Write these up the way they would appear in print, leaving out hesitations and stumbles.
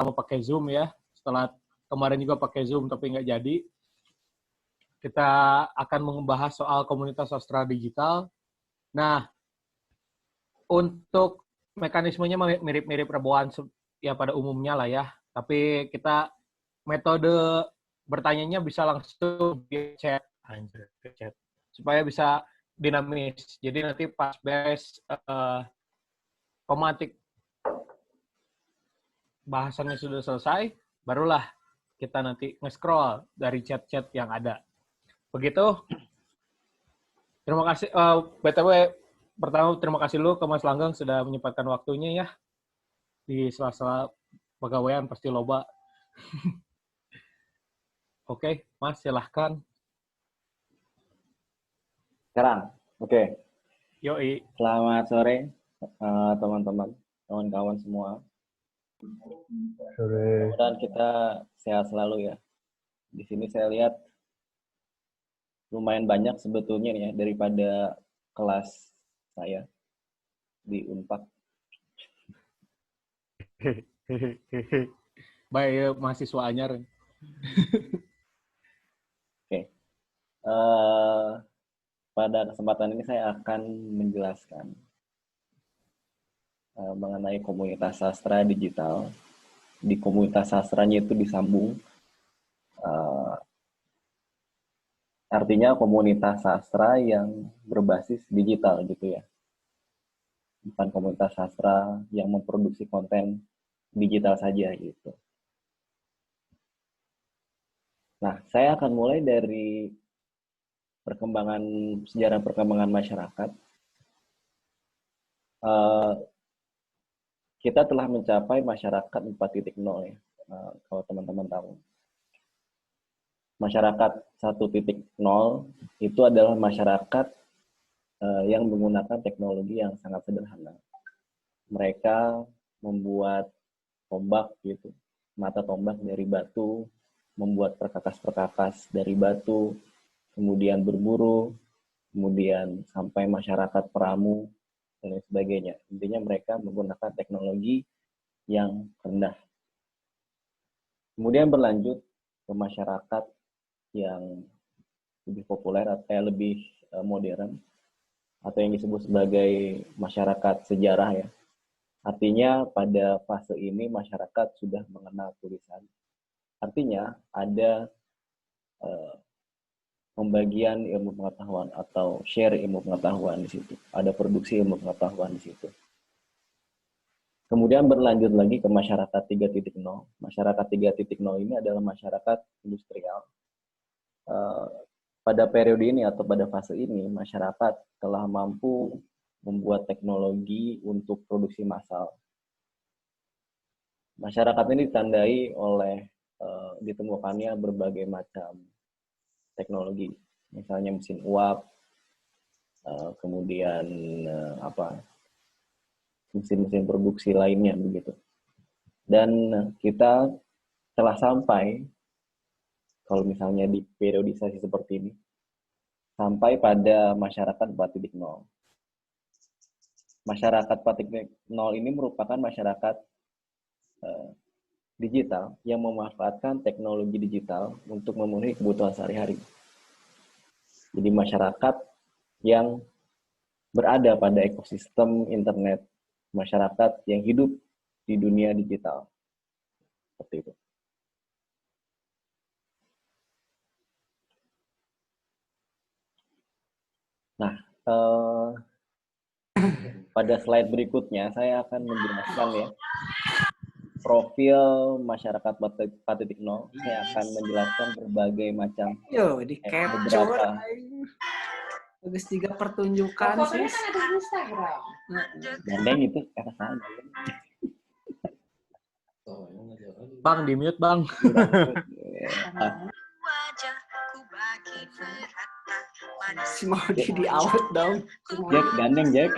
mau pakai Zoom ya. Setelah kemarin juga pakai Zoom tapi nggak jadi. Kita akan membahas soal komunitas sastra digital. Nah, untuk mekanismenya mirip-mirip Rebahan ya pada umumnya lah ya. Tapi kita metode bertanyanya bisa langsung di chat, supaya bisa dinamis. Jadi nanti pas beres pematik bahasannya sudah selesai, barulah kita nanti nge-scroll dari chat-chat yang ada. Begitu. Terima kasih. BTW, pertama terima kasih lu ke Mas Langgeng sudah menyempatkan waktunya ya. Di sela-sela pegawaian pasti loba. Oke, Mas, silahkan. Sekarang, oke. Yoi. Selamat sore, teman-teman, kawan-kawan semua. Sore. Mudah-mudahan kita sehat selalu ya. Di sini saya lihat lumayan banyak sebetulnya nih ya daripada kelas saya di Unpad. Baik, mahasiswa anyar. Oke. Pada kesempatan ini saya akan menjelaskan mengenai komunitas sastra digital. Di komunitas sastranya itu disambung, artinya komunitas sastra yang berbasis digital gitu ya. Bukan komunitas sastra yang memproduksi konten digital saja gitu. Nah, saya akan mulai dari sejarah perkembangan masyarakat. Kita telah mencapai masyarakat 4.0 ya, kalau teman-teman tahu. Masyarakat 1.0 itu adalah masyarakat yang menggunakan teknologi yang sangat sederhana. Mereka membuat tombak gitu, mata tombak dari batu, membuat perkakas-perkakas dari batu, kemudian berburu, kemudian sampai masyarakat peramu, dan lain sebagainya. Intinya mereka menggunakan teknologi yang rendah. Kemudian berlanjut ke masyarakat yang lebih populer atau lebih modern, atau yang disebut sebagai masyarakat sejarah ya. Artinya pada fase ini masyarakat sudah mengenal tulisan. Artinya ada pembagian ilmu pengetahuan atau share ilmu pengetahuan di situ. Ada produksi ilmu pengetahuan di situ. Kemudian berlanjut lagi ke masyarakat 3.0. Masyarakat 3.0 ini adalah masyarakat industrial. Pada periode ini atau pada fase ini, masyarakat telah mampu membuat teknologi untuk produksi massal. Masyarakat ini ditandai oleh ditemukannya berbagai macam teknologi, misalnya mesin uap, kemudian mesin-mesin produksi lainnya begitu. Dan kita telah sampai, kalau misalnya di periodisasi seperti ini, sampai pada masyarakat 4.0. Masyarakat 4.0 ini merupakan masyarakat digital yang memanfaatkan teknologi digital untuk memenuhi kebutuhan sehari-hari. Jadi masyarakat yang berada pada ekosistem internet, masyarakat yang hidup di dunia digital. Seperti itu. Nah, pada slide berikutnya saya akan menjelaskan ya profil masyarakat 4.0. Saya akan menjelaskan berbagai macam di capture bagus juga pertunjukan sih. Kan ada di Instagram. Gandeng itu kata saya. Bang, di-mute, Bang. Si Maudi di out dong. Jack, gandeng Jack.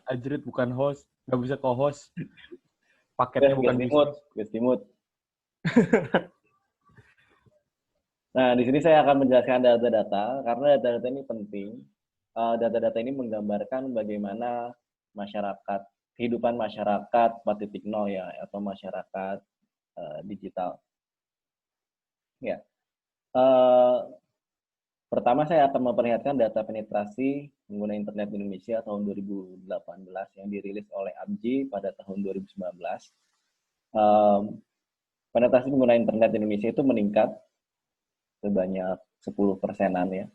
Ajrit bukan host, nggak bisa co-host. Paketnya bukan Gestimut. Nah, di sini saya akan menjelaskan data-data karena data-data ini penting data-data ini menggambarkan bagaimana kehidupan masyarakat 4.0 ya, atau masyarakat digital. Ya, pertama saya akan memperlihatkan data penetrasi pengguna internet di Indonesia tahun 2018 yang dirilis oleh ABGI pada tahun 2019. Penetrasi pengguna internet di Indonesia itu meningkat sebanyak 10%-an ya,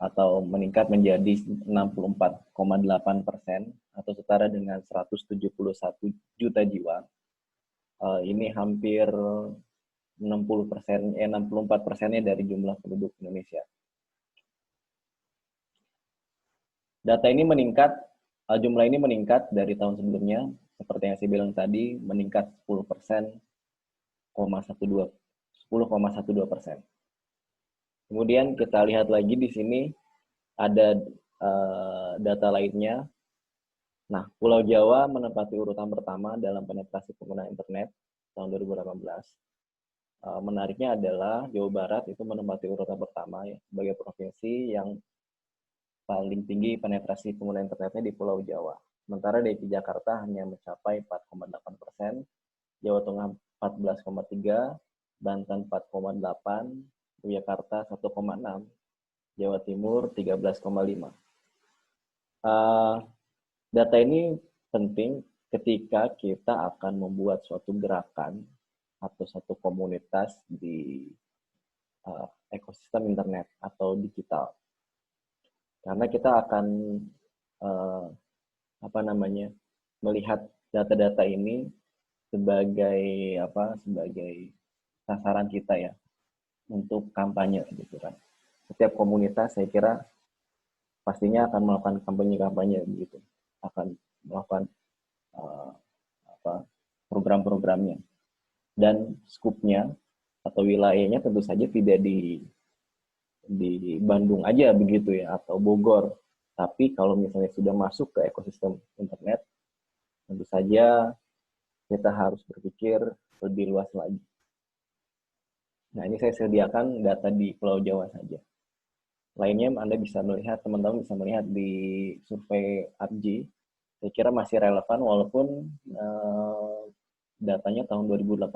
atau meningkat menjadi 64,8% atau setara dengan 171 juta jiwa. Ini hampir 64%-nya dari jumlah penduduk Indonesia. Data ini meningkat, jumlah ini meningkat dari tahun sebelumnya, seperti yang saya bilang tadi, meningkat 10,12%. Kemudian kita lihat lagi di sini ada data lainnya. Nah, Pulau Jawa menempati urutan pertama dalam penetrasi pengguna internet tahun 2018. Menariknya adalah Jawa Barat itu menempati urutan pertama ya, sebagai provinsi yang paling tinggi penetrasi pengguna internetnya di Pulau Jawa. Sementara DKI Jakarta hanya mencapai 4,8%, Jawa Tengah 14,3%, Banten 4,8%, Yogyakarta 1,6%, Jawa Timur 13,5%. Data ini penting ketika kita akan membuat suatu gerakan atau satu komunitas di ekosistem internet atau digital. Karena kita akan melihat data-data ini sebagai sasaran kita ya untuk kampanye gitu kan. Setiap komunitas saya kira pastinya akan melakukan kampanye begitu, akan melakukan program-programnya, dan skupnya atau wilayahnya tentu saja tidak di Bandung aja begitu ya, atau Bogor. Tapi kalau misalnya sudah masuk ke ekosistem internet, tentu saja kita harus berpikir lebih luas lagi. Nah, ini saya sediakan data di Pulau Jawa saja. Lainnya teman-teman bisa melihat di survei ABGI. Saya kira masih relevan walaupun datanya tahun 2018.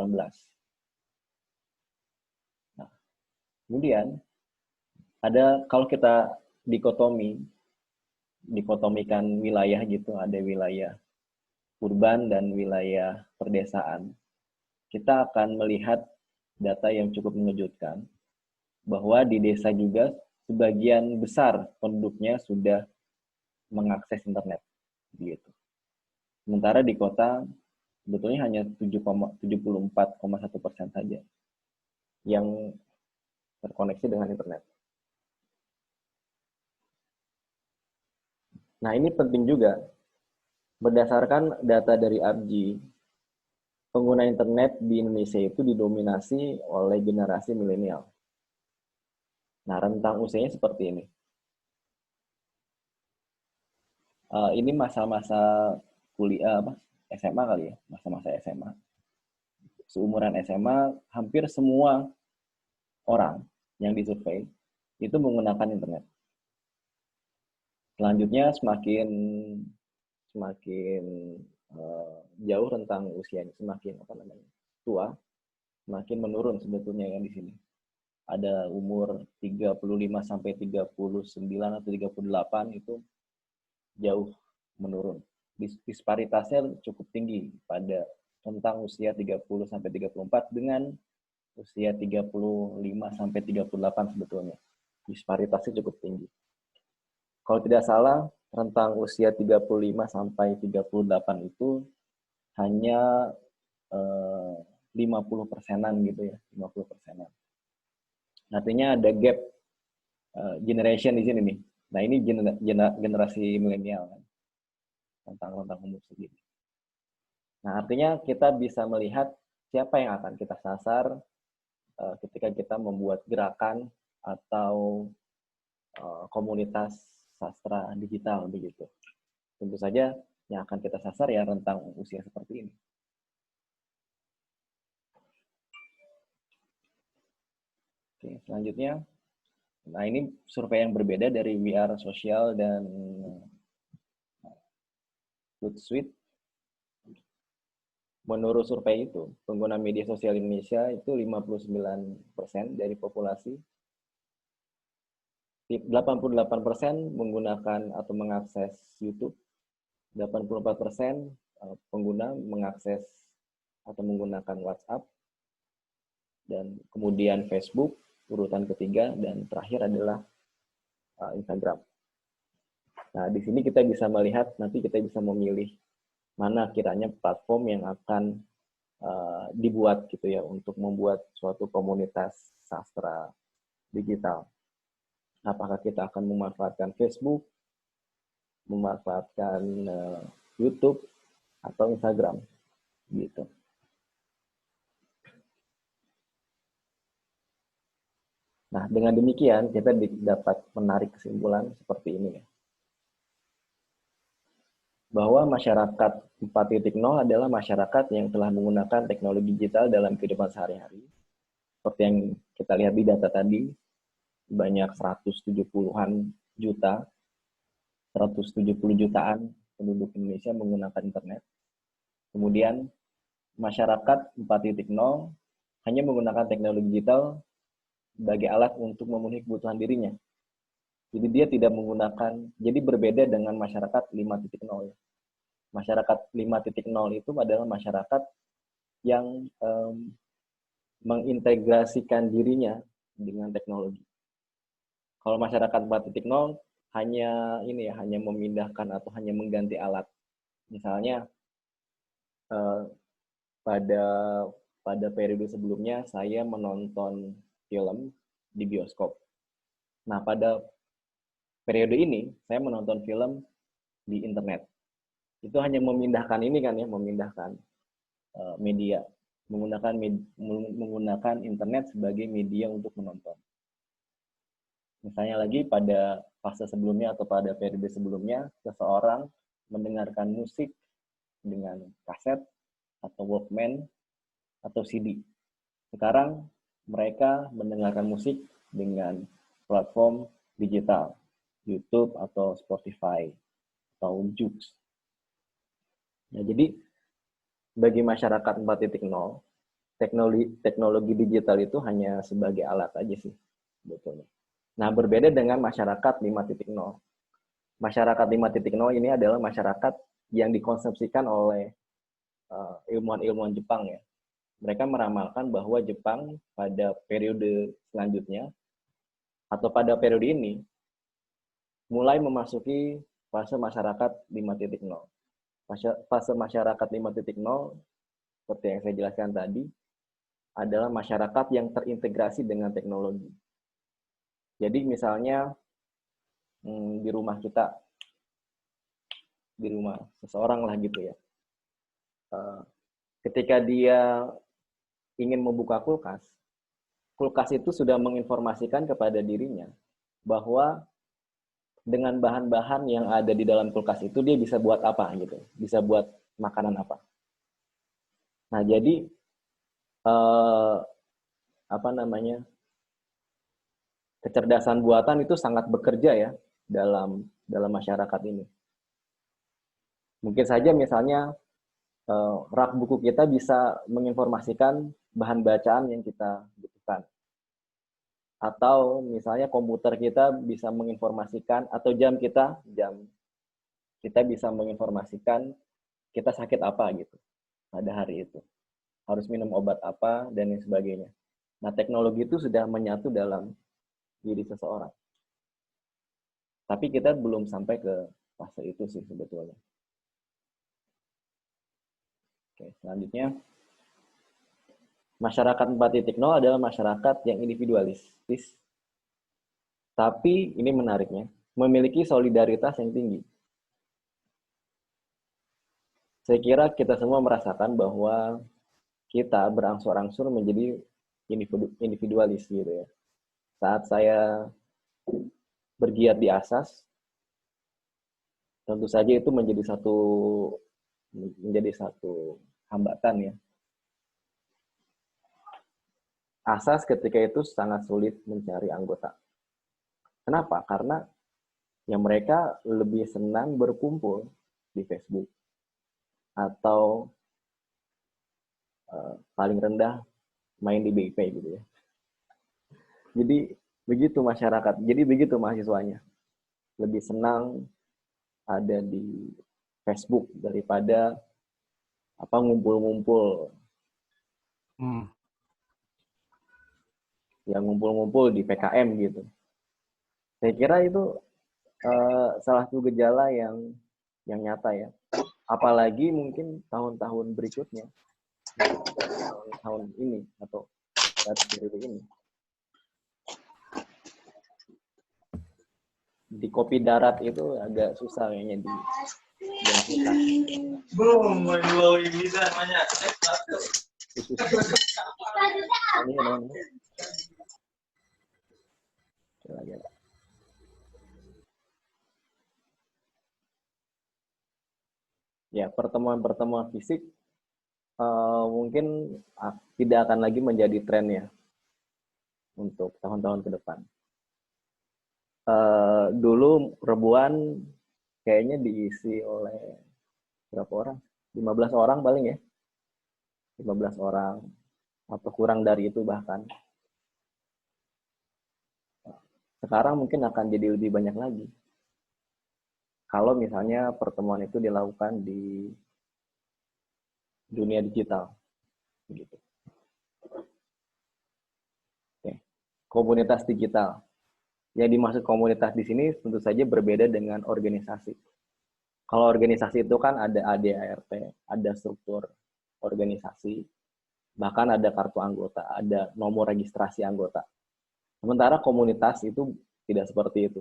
Nah, kemudian kalau kita dikotomikan wilayah gitu, ada wilayah urban dan wilayah perdesaan, kita akan melihat data yang cukup mengejutkan bahwa di desa juga sebagian besar penduduknya sudah mengakses internet gitu. Sementara di kota sebetulnya hanya 74,1% saja yang terkoneksi dengan internet. Nah, ini penting juga. Berdasarkan data dari ABGI, pengguna internet di Indonesia itu didominasi oleh generasi milenial. Nah, rentang usianya seperti ini. Ini masa-masa kuliah, SMA kali ya, masa-masa SMA. Seumuran SMA, hampir semua orang yang disurvei itu menggunakan internet. Selanjutnya semakin jauh rentang usianya, semakin tua, semakin menurun sebetulnya yang di sini. Ada umur 35 sampai 39 atau 38 itu jauh menurun. Disparitasnya cukup tinggi pada rentang usia 30 sampai 34 dengan usia 35 sampai 38 sebetulnya. Disparitasnya cukup tinggi. Kalau tidak salah, rentang usia 35 sampai 38 itu hanya 50%-an gitu ya, 50%-an. Artinya ada gap generation di sini nih. Nah, ini generasi milenial kan, rentang umur segini. Nah, artinya kita bisa melihat siapa yang akan kita sasar ketika kita membuat gerakan atau komunitas sastra digital begitu. Tentu saja yang akan kita sasar ya rentang usia seperti ini. Oke, selanjutnya Nah, ini survei yang berbeda dari We Are Social dan Hootsuite. Menurut survei itu, pengguna media sosial Indonesia itu 59% dari populasi. 88% menggunakan atau mengakses YouTube. 84% pengguna mengakses atau menggunakan WhatsApp. Dan kemudian Facebook, urutan ketiga, dan terakhir adalah Instagram. Nah, di sini kita bisa melihat, nanti kita bisa memilih mana kiranya platform yang akan dibuat gitu ya untuk membuat suatu komunitas sastra digital. Apakah kita akan memanfaatkan Facebook, memanfaatkan YouTube, atau Instagram, gitu. Nah, dengan demikian kita dapat menarik kesimpulan seperti ini ya. Bahwa masyarakat 4.0 adalah masyarakat yang telah menggunakan teknologi digital dalam kehidupan sehari-hari. Seperti yang kita lihat di data tadi, banyak 170-an juta, 170 jutaan penduduk Indonesia menggunakan internet. Kemudian masyarakat 4.0 hanya menggunakan teknologi digital sebagai alat untuk memenuhi kebutuhan dirinya. Jadi dia tidak menggunakan, jadi berbeda dengan masyarakat 5.0. Masyarakat 5.0 itu adalah masyarakat yang mengintegrasikan dirinya dengan teknologi. Kalau masyarakat 4.0 hanya ini ya, hanya memindahkan atau hanya mengganti alat. Misalnya pada periode sebelumnya saya menonton film di bioskop. Nah, pada periode ini saya menonton film di internet. Itu hanya memindahkan ini kan ya, memindahkan media, menggunakan internet sebagai media untuk menonton. Misalnya lagi pada fase sebelumnya atau pada periode sebelumnya, seseorang mendengarkan musik dengan kaset atau Walkman atau CD. Sekarang mereka mendengarkan musik dengan platform digital, YouTube atau Spotify atau Joox. Nah, jadi bagi masyarakat 4.0, teknologi digital itu hanya sebagai alat aja sih sebetulnya. Nah, berbeda dengan masyarakat 5.0. Masyarakat 5.0 ini adalah masyarakat yang dikonsepsikan oleh ilmuwan-ilmuwan Jepang ya. Mereka meramalkan bahwa Jepang pada periode selanjutnya atau pada periode ini mulai memasuki fase masyarakat 5.0. Fase masyarakat 5.0 seperti yang saya jelaskan tadi adalah masyarakat yang terintegrasi dengan teknologi. Jadi misalnya di rumah kita, di rumah seseorang lah gitu ya, ketika dia ingin membuka kulkas, kulkas itu sudah menginformasikan kepada dirinya bahwa dengan bahan-bahan yang ada di dalam kulkas itu dia bisa buat apa gitu, bisa buat makanan apa. Nah, jadi kecerdasan buatan itu sangat bekerja ya dalam masyarakat ini. Mungkin saja misalnya rak buku kita bisa menginformasikan bahan bacaan yang kita butuhkan. Atau misalnya komputer kita bisa menginformasikan, atau jam kita bisa menginformasikan kita sakit apa gitu pada hari itu. Harus minum obat apa, dan lain sebagainya. Nah, teknologi itu sudah menyatu dalam diri seseorang. Tapi kita belum sampai ke fase itu sih sebetulnya. Oke, selanjutnya. Masyarakat 4.0 adalah masyarakat yang individualistis, tapi ini menariknya, memiliki solidaritas yang tinggi. Saya kira kita semua merasakan bahwa kita berangsur-angsur menjadi individualis gitu ya. Saat saya bergiat di Asas, tentu saja itu menjadi satu hambatan ya. Asas ketika itu sangat sulit mencari anggota. Kenapa? Karena ya mereka lebih senang berkumpul di Facebook atau paling rendah main di BIP gitu ya. Jadi begitu masyarakat, jadi begitu mahasiswanya. Lebih senang ada di Facebook daripada ngumpul-ngumpul. Yang ngumpul-ngumpul di PKM gitu. Saya kira itu salah satu gejala yang nyata ya. Apalagi mungkin tahun-tahun berikutnya, tahun ini atau periode ini. Di kopi darat itu agak susah kayaknya dilakukan. Boom, mau bisa namanya. Ini namanya. Ya, pertemuan-pertemuan fisik mungkin tidak akan lagi menjadi tren ya untuk tahun-tahun ke depan. Dulu Rebuan kayaknya diisi oleh berapa orang? 15 orang paling ya. 15 orang atau kurang dari itu bahkan. Sekarang mungkin akan jadi lebih banyak lagi. Kalau misalnya pertemuan itu dilakukan di dunia digital. Gitu. Oke. Komunitas digital. Yang dimaksud komunitas di sini tentu saja berbeda dengan organisasi. Kalau organisasi itu kan ada ADART, ada struktur organisasi, bahkan ada kartu anggota, ada nomor registrasi anggota. Sementara komunitas itu tidak seperti itu.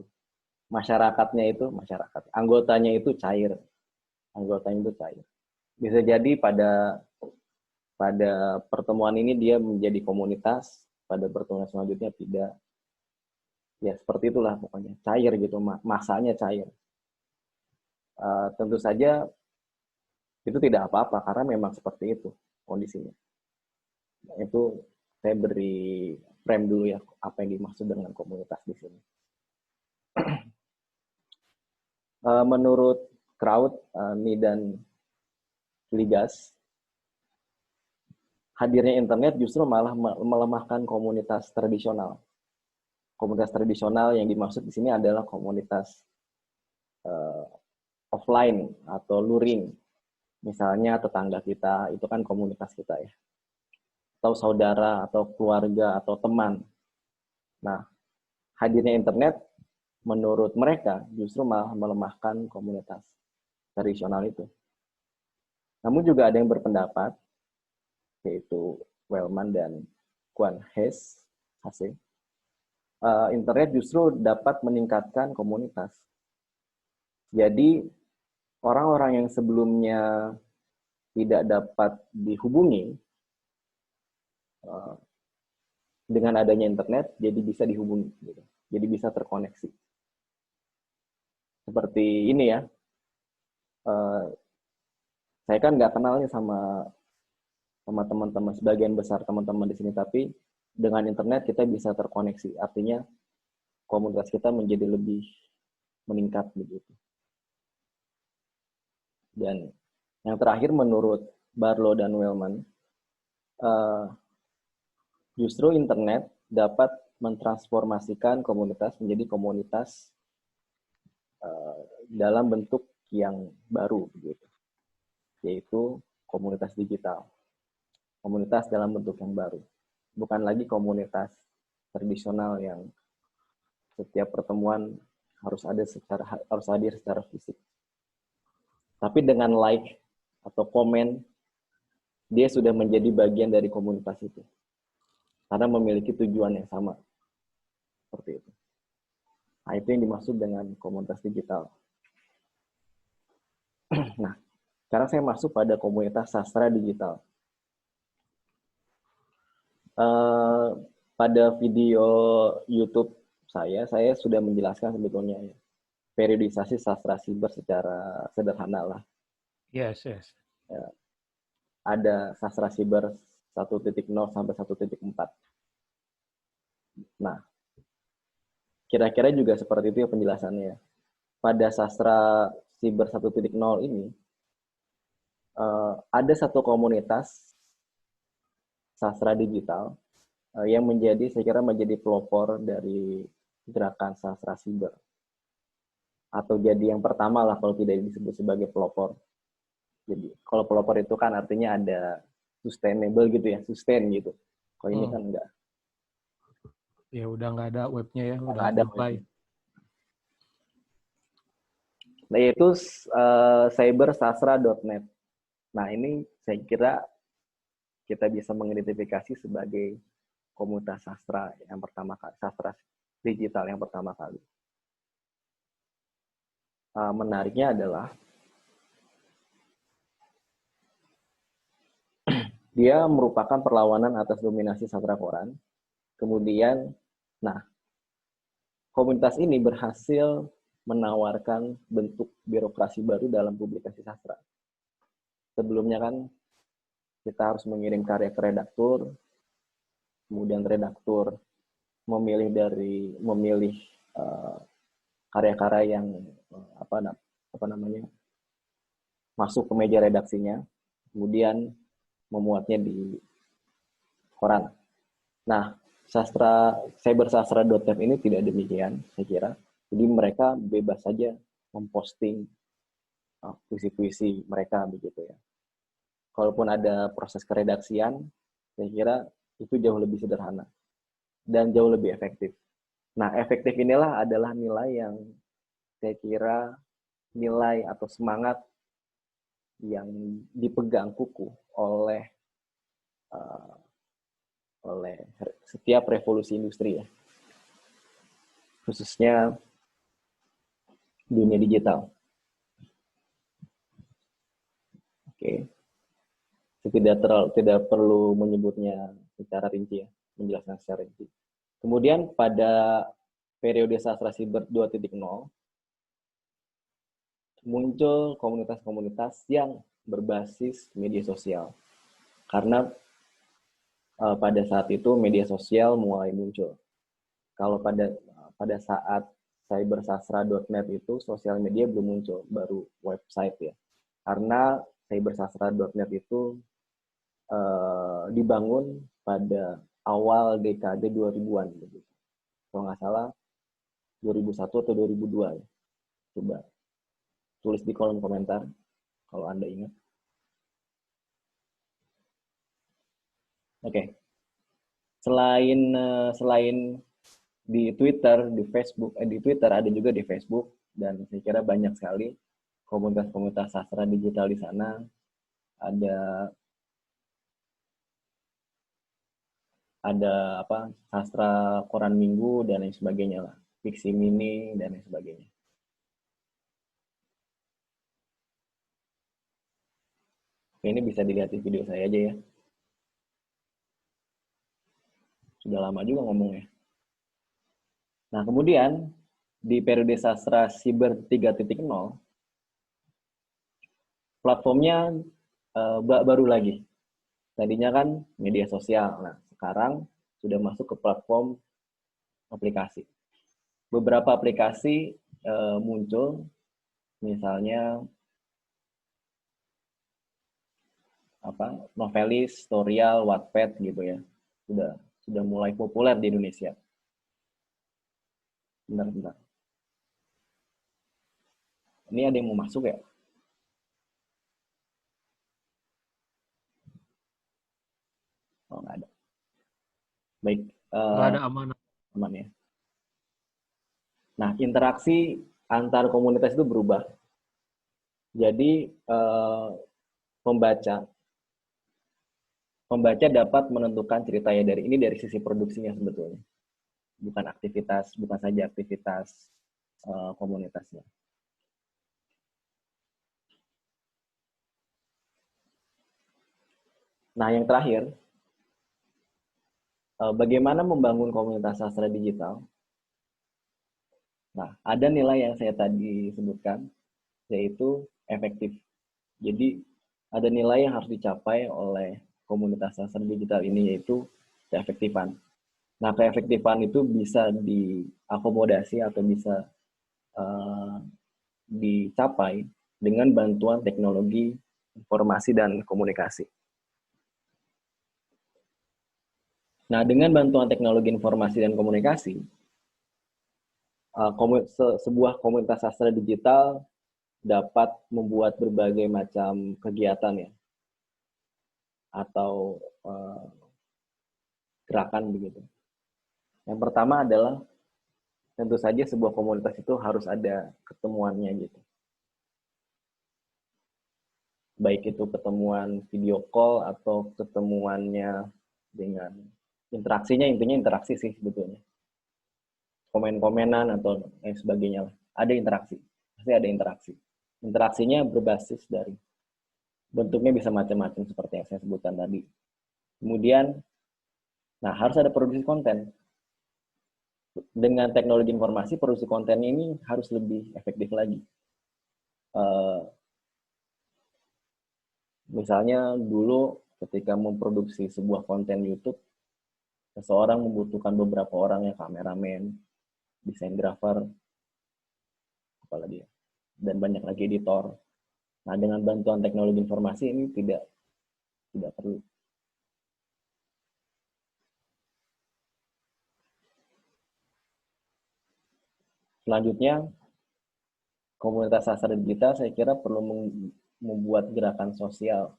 Anggotanya itu cair. Bisa jadi pada pertemuan ini dia menjadi komunitas, pada pertemuan selanjutnya tidak. Ya seperti itulah pokoknya, cair gitu, masanya cair. Tentu saja itu tidak apa-apa karena memang seperti itu kondisinya. Itu saya beri frame dulu ya apa yang dimaksud dengan komunitas di sini. Menurut Kraut, dan Ligas, hadirnya internet justru malah melemahkan komunitas tradisional. Komunitas tradisional yang dimaksud di sini adalah komunitas offline atau luring. Misalnya tetangga kita, itu kan komunitas kita ya. Atau saudara, atau keluarga, atau teman. Nah, hadirnya internet menurut mereka justru malah melemahkan komunitas tradisional itu. Namun juga ada yang berpendapat, yaitu Wellman dan Kuan Hase, internet justru dapat meningkatkan komunitas. Jadi, orang-orang yang sebelumnya tidak dapat dihubungi, dengan adanya internet, jadi bisa dihubungi. Gitu. Jadi bisa terkoneksi. Seperti ini ya, saya kan nggak kenal nih sama teman-teman, sebagian besar teman-teman di sini, tapi dengan internet kita bisa terkoneksi. Artinya komunitas kita menjadi lebih meningkat begitu. Dan yang terakhir menurut Barlow dan Wellman, justru internet dapat mentransformasikan komunitas menjadi komunitas dalam bentuk yang baru, begitu, yaitu komunitas digital. Komunitas dalam bentuk yang baru, bukan lagi komunitas tradisional yang setiap pertemuan harus hadir secara fisik. Tapi dengan like atau komen, dia sudah menjadi bagian dari komunitas itu. Karena memiliki tujuan yang sama. Seperti itu. Nah, itu yang dimaksud dengan komunitas digital. Nah, sekarang saya masuk pada komunitas sastra digital. Pada video YouTube saya sudah menjelaskan sebetulnya ya, periodisasi sastra siber secara sederhana lah. Yes. Ya, ada sastra siber 1.0 sampai 1.4. Nah, kira-kira juga seperti itu ya penjelasannya. Pada sastra Siber 1.0 ini, ada satu komunitas sastra digital yang saya kira menjadi pelopor dari gerakan sastra siber. Atau jadi yang pertama lah kalau tidak disebut sebagai pelopor. Jadi kalau pelopor itu kan artinya ada sustainable gitu ya, sustain gitu. Kalau ini kan enggak. Ya udah nggak ada webnya ya, udah Ada mulai. Nah, yaitu cybersastra.net. Nah, ini saya kira kita bisa mengidentifikasi sebagai komunitas sastra yang pertama kali, sastra digital yang pertama kali. Menariknya adalah dia merupakan perlawanan atas dominasi sastra koran. Kemudian, nah, komunitas ini berhasil menawarkan bentuk birokrasi baru dalam publikasi sastra. Sebelumnya kan kita harus mengirim karya ke redaktur, kemudian redaktur memilih karya-karya yang apa namanya masuk ke meja redaksinya, kemudian memuatnya di koran. Nah, cybersastra.net ini tidak demikian, saya kira. Jadi mereka bebas saja memposting puisi-puisi mereka begitu ya. Kalaupun ada proses keredaksian, saya kira itu jauh lebih sederhana dan jauh lebih efektif. Nah, efektif inilah adalah nilai yang saya kira nilai atau semangat yang dipegang kukuh oleh setiap revolusi industri ya, khususnya dunia digital. Oke, tidak perlu menyebutnya secara rinci ya, menjelaskan secara rinci. Kemudian pada periode sastra siber 2.0 muncul komunitas-komunitas yang berbasis media sosial. Karena pada saat itu media sosial mulai muncul. Kalau pada saat cybersastra.net itu sosial media belum muncul, baru website ya. Karena cybersastra.net itu dibangun pada awal dekade 2000-an gitu. Kalau nggak salah 2001 atau 2002 ya. Coba tulis di kolom komentar kalau Anda ingat. Oke. Selain di Twitter, di Twitter ada juga di Facebook, dan saya kira banyak sekali komunitas-komunitas sastra digital di sana. Ada sastra koran minggu dan lain sebagainya lah, fiksi mini dan lain sebagainya. Oke, ini bisa dilihat di video saya aja ya. Sudah lama juga ngomongnya. Nah, kemudian di periode sastra siber 3.0, platformnya baru lagi. Tadinya kan media sosial. Nah, sekarang sudah masuk ke platform aplikasi. Beberapa aplikasi muncul, misalnya Novelis, Storyal, Wattpad gitu ya. Sudah mulai populer di Indonesia. Bentar. Ini ada yang mau masuk ya? Oh, nggak ada. Baik. Nggak ada, aman ya. Nah, interaksi antar komunitas itu berubah. Jadi, pembaca dapat menentukan ceritanya dari sisi produksinya sebetulnya. Bukan saja aktivitas komunitasnya. Nah, yang terakhir, bagaimana membangun komunitas sastra digital? Nah, ada nilai yang saya tadi sebutkan, yaitu efektif. Jadi, ada nilai yang harus dicapai oleh komunitas sastra digital ini, yaitu keefektifan. Nah, keefektifan itu bisa diakomodasi atau bisa dicapai dengan bantuan teknologi informasi dan komunikasi. Nah, dengan bantuan teknologi informasi dan komunikasi, sebuah komunitas sastra digital dapat membuat berbagai macam kegiatan ya, atau gerakan begitu. Yang pertama adalah tentu saja sebuah komunitas itu harus ada ketemuannya gitu. Baik itu ketemuan video call atau ketemuannya dengan interaksinya, intinya interaksi sih sebetulnya. Komen-komenan atau lain sebagainya lah. Ada interaksi, pasti ada interaksi. Interaksinya berbasis dari bentuknya bisa macam-macam seperti yang saya sebutkan tadi. Kemudian, nah harus ada produksi konten. Dengan teknologi informasi, produksi konten ini harus lebih efektif lagi. Misalnya dulu ketika memproduksi sebuah konten YouTube, seseorang membutuhkan beberapa orang ya, kameramen, desain grafer, apalagi ya, dan banyak lagi editor. Nah, dengan bantuan teknologi informasi ini tidak perlu. Selanjutnya, komunitas sastra digital saya kira perlu membuat gerakan sosial.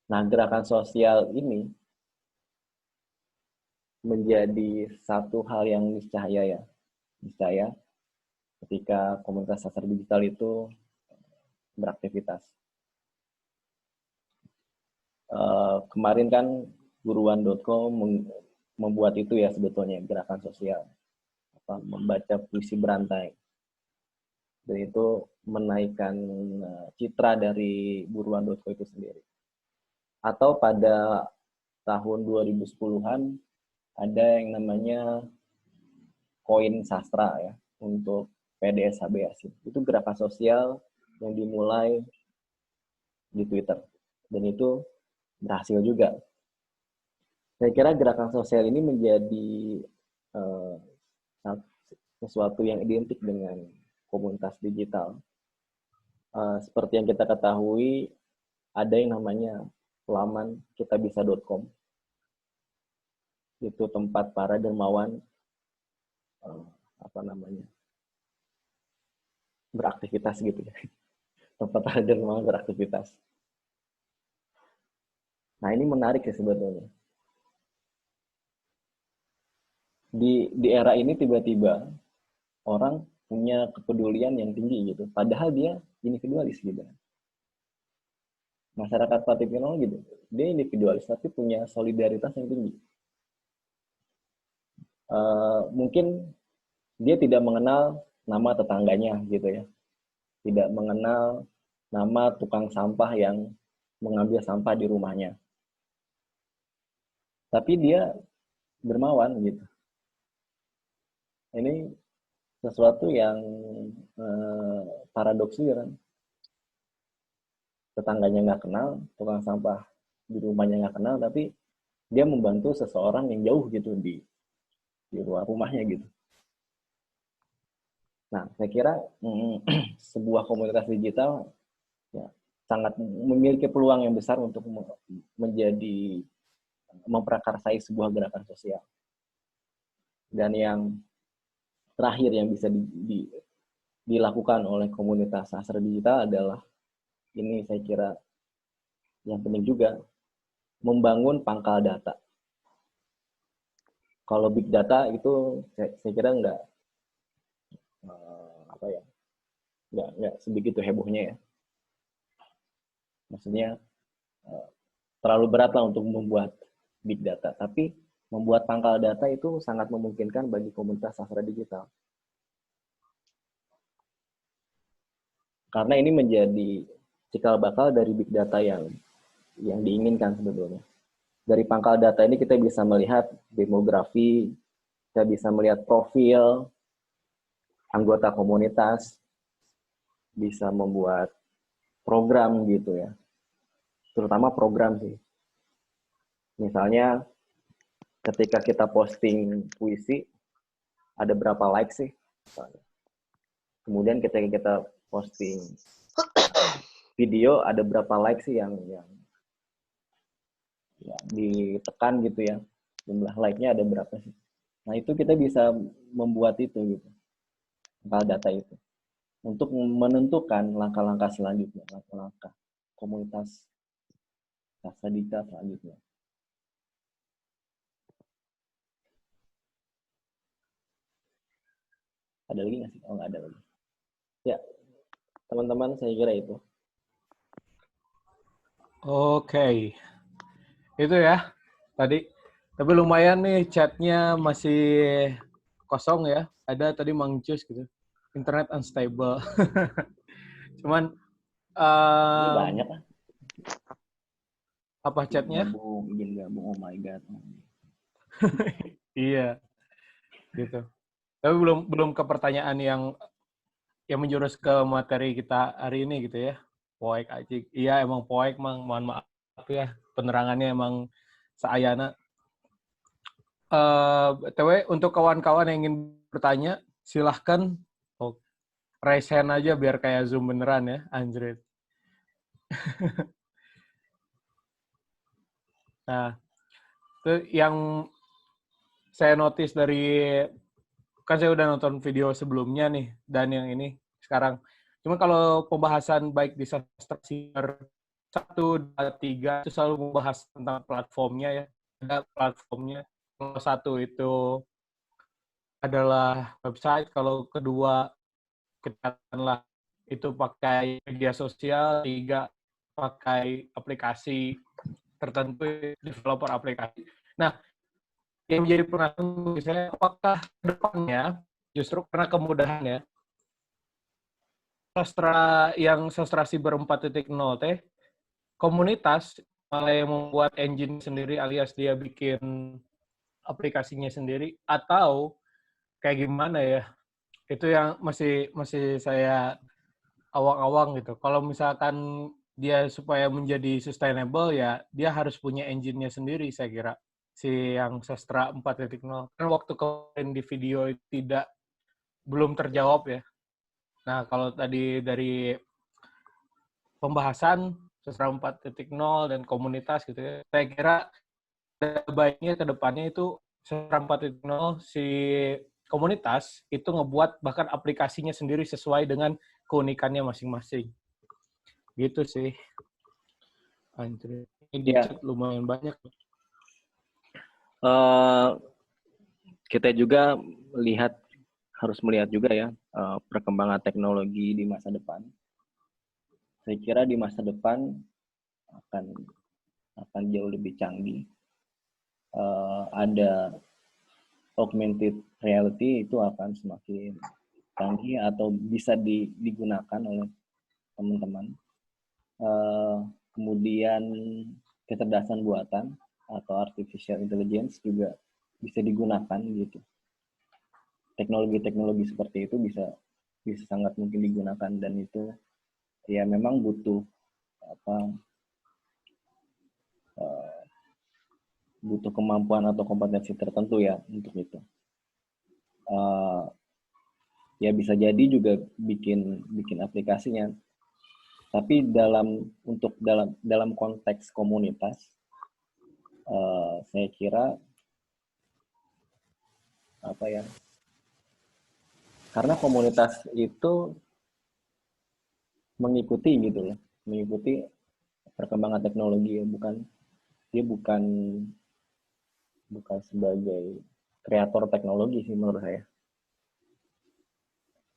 Nah, gerakan sosial ini menjadi satu hal yang niscaya ya. Niscaya ketika komunitas sastra digital itu beraktivitas. Kemarin kan guruan.com membuat itu ya sebetulnya, gerakan sosial. Membaca puisi berantai. Dan itu menaikkan citra dari guruan.co itu sendiri. Atau pada tahun 2010-an ada yang namanya koin sastra ya untuk PDS HBS. Itu gerakan sosial yang dimulai di Twitter. Dan itu berhasil juga. Saya kira gerakan sosial ini menjadi sesuatu yang identik dengan komunitas digital. Seperti yang kita ketahui, ada yang namanya laman kitabisa.com. Itu tempat para dermawan beraktivitas gitu ya. Tempat para dermawan beraktivitas. Nah, ini menarik ya sebetulnya. Di era ini tiba-tiba orang punya kepedulian yang tinggi gitu. Padahal dia individualis gitu. Masyarakat 4.0 gitu. Dia individualis tapi punya solidaritas yang tinggi. Mungkin dia tidak mengenal nama tetangganya gitu ya. Tidak mengenal nama tukang sampah yang mengambil sampah di rumahnya. Tapi dia dermawan gitu. Ini sesuatu yang paradoks kan. Tetangganya nggak kenal, tukang sampah di rumahnya nggak kenal, tapi dia membantu seseorang yang jauh gitu di luar rumahnya gitu. Nah, saya kira sebuah komunitas digital ya, sangat memiliki peluang yang besar untuk menjadi memprakarsai sebuah gerakan sosial. Dan yang terakhir yang bisa dilakukan oleh komunitas sastra digital adalah, ini saya kira yang penting juga, membangun pangkal data. Kalau big data itu saya kira nggak sebegitu hebohnya ya. Maksudnya terlalu berat lah untuk membuat big data. Tapi membuat pangkal data itu sangat memungkinkan bagi komunitas sastra digital. Karena ini menjadi cikal bakal dari big data yang diinginkan sebetulnya. Dari pangkal data ini kita bisa melihat demografi, kita bisa melihat profil anggota komunitas, bisa membuat program gitu ya. Terutama program sih. Misalnya ketika kita posting puisi ada berapa like sih? Kemudian ketika kita posting video ada berapa like sih yang ditekan gitu ya, jumlah like-nya ada berapa sih? Nah itu kita bisa membuat itu gitu, file data itu untuk menentukan langkah-langkah selanjutnya, langkah-langkah komunitas Sasadika selanjutnya. Ada lagi nggak sih? Oh nggak ada lagi. Ya teman-teman saya kira itu. Oke. Itu ya tadi. Tapi lumayan nih chatnya masih kosong ya. Ada tadi Mang Cus gitu. Internet unstable. Cuman Ini banyak lah. apa chatnya? Izin gabung. Oh my god. Iya. Gitu. Tapi belum ke pertanyaan yang menjurus ke materi kita hari ini gitu ya. Poek aja. Iya emang poek Mang. Mohon maaf ya. Penerangannya emang seayana. BTW untuk kawan-kawan yang ingin bertanya, silahkan raise hand aja biar kayak Zoom beneran ya, anjrit. Nah, itu yang saya notice dari, kan saya udah nonton video sebelumnya nih, dan yang ini sekarang. Cuma kalau pembahasan baik di sastra siber 1, 2, 3, itu selalu membahas tentang platformnya ya. Ada platformnya. Kalau satu itu adalah website, kalau kedua katakanlah itu pakai media sosial, 3 pakai aplikasi tertentu, developer aplikasi. Nah, yang menjadi penasaran bagi saya, apakah depannya justru karena kemudahannya sastra siber 4.0 teh komunitas malah yang membuat engine sendiri alias dia bikin aplikasinya sendiri atau kayak gimana ya? Itu yang masih saya awang-awang gitu. Kalau misalkan dia supaya menjadi sustainable ya dia harus punya engine-nya sendiri saya kira. Si yang sastra 4.0. Kan waktu kemarin di video itu belum terjawab ya. Nah, kalau tadi dari pembahasan sastra 4.0 dan komunitas gitu ya. Saya kira baiknya ke depannya itu sastra 4.0 si komunitas itu ngebuat bahkan aplikasinya sendiri sesuai dengan keunikannya masing-masing. Gitu sih. Anjir. Ini di chat lumayan banyak. Kita juga harus melihat juga ya perkembangan teknologi di masa depan. Saya kira di masa depan akan jauh lebih canggih. Ada augmented reality itu akan semakin canggih atau bisa digunakan oleh teman-teman. Kemudian kecerdasan buatan atau artificial intelligence juga bisa digunakan gitu. Teknologi-teknologi seperti itu bisa sangat mungkin digunakan dan itu ya memang butuh butuh kemampuan atau kompetensi tertentu ya untuk itu. Ya bisa jadi juga bikin aplikasinya. Tapi dalam konteks komunitas, saya kira karena komunitas itu mengikuti perkembangan teknologi ya, dia bukan sebagai kreator teknologi sih menurut saya.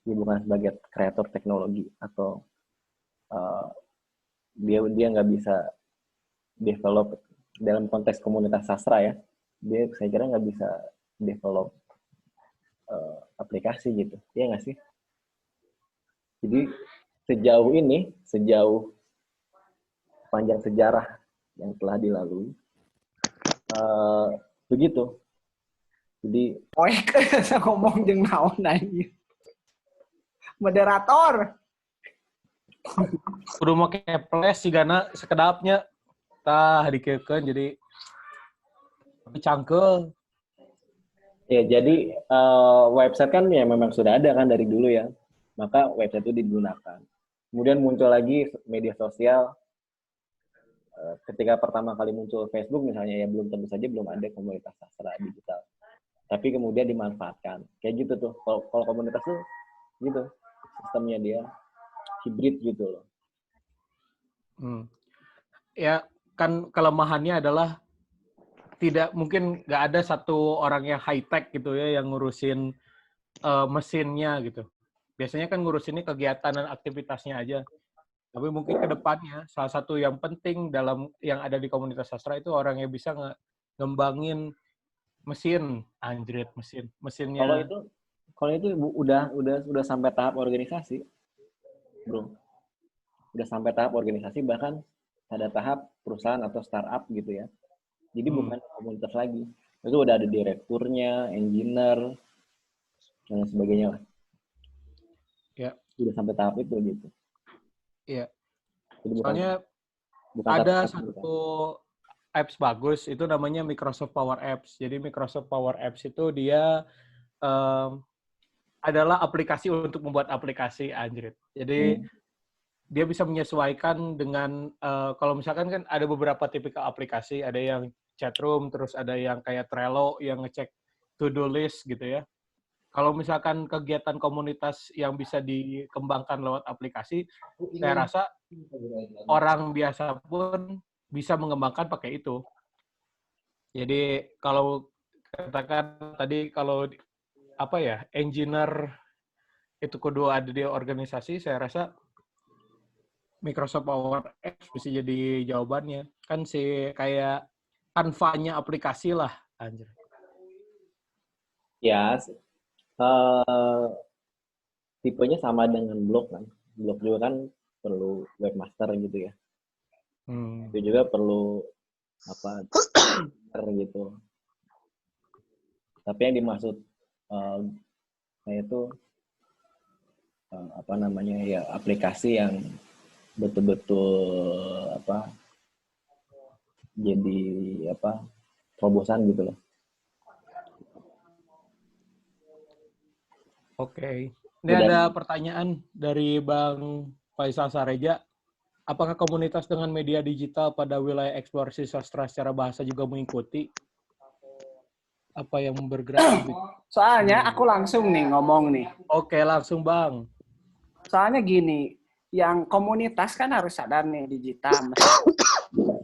Dia bukan sebagai kreator teknologi atau dia nggak bisa develop dalam konteks komunitas sastra ya. Saya kira nggak bisa develop aplikasi gitu, ya nggak sih? Jadi sejauh panjang sejarah yang telah dilalui, begitu. Jadi, Poek saya ngomong jeung naon anjing. Moderator. Kudu make flash sigana sekedapnya tah dikeukeuan jadi cangkeul. Ya, jadi website kan ya memang sudah ada kan dari dulu ya. Maka website itu digunakan. Kemudian muncul lagi media sosial. Ketika pertama kali muncul Facebook misalnya, ya belum tentu saja belum ada komunitas sastra digital. Tapi kemudian dimanfaatkan. Kayak gitu tuh. Kalau komunitas tuh gitu. Sistemnya dia hibrid gitu loh. Ya, kan kelemahannya adalah tidak mungkin nggak ada satu orang yang high tech gitu ya yang ngurusin mesinnya gitu. Biasanya kan ngurusinnya kegiatan dan aktivitasnya aja. Tapi mungkin ke depannya salah satu yang penting dalam yang ada di komunitas sastra itu orang yang bisa ngembangin Kalau mesinnya. itu udah sampai tahap organisasi, bro. Udah sampai tahap organisasi, bahkan ada tahap perusahaan atau startup gitu ya. Jadi bukan komunitas lagi. Itu udah ada direkturnya, engineer, dan sebagainya lah. Ya. Udah sampai tahap itu gitu. Iya. Jadi Soalnya bukan ada satu apps bagus, itu namanya Microsoft Power Apps. Jadi Microsoft Power Apps itu dia adalah aplikasi untuk membuat aplikasi, anjrit. Jadi dia bisa menyesuaikan dengan kalau misalkan kan ada beberapa tipikal aplikasi, ada yang chatroom, terus ada yang kayak Trello yang ngecek to-do list gitu ya. Kalau misalkan kegiatan komunitas yang bisa dikembangkan lewat aplikasi, saya rasa orang biasa pun bisa mengembangkan pakai itu. Jadi kalau katakan tadi kalau engineer itu kedua ada di organisasi, saya rasa Microsoft Power Apps bisa jadi jawabannya. Kan kayak Canva-nya aplikasi lah, anjir. Ya, tipenya sama dengan blog kan. Blog juga kan perlu webmaster gitu ya. Itu juga perlu gitu. Tapi yang dimaksud saya itu ya aplikasi yang betul-betul jadi terobosan gitu loh. Oke. Ini ada pertanyaan dari Bang Faisal Sareja. Apakah komunitas dengan media digital pada wilayah eksplorasi sastra secara bahasa juga mengikuti? Apa yang bergerak lebih? Soalnya aku langsung nih ngomong nih. Oke, langsung Bang. Soalnya gini, yang komunitas kan harus sadar nih digital.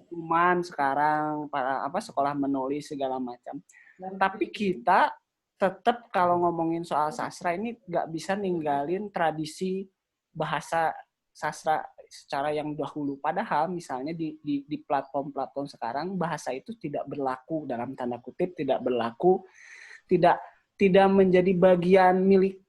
Cuman sekarang para sekolah menulis segala macam. Tapi kita tetap kalau ngomongin soal sastra ini nggak bisa ninggalin tradisi bahasa sastra secara yang dahulu. Padahal misalnya di platform-platform sekarang bahasa itu tidak berlaku dalam tanda kutip, tidak berlaku, tidak menjadi bagian milik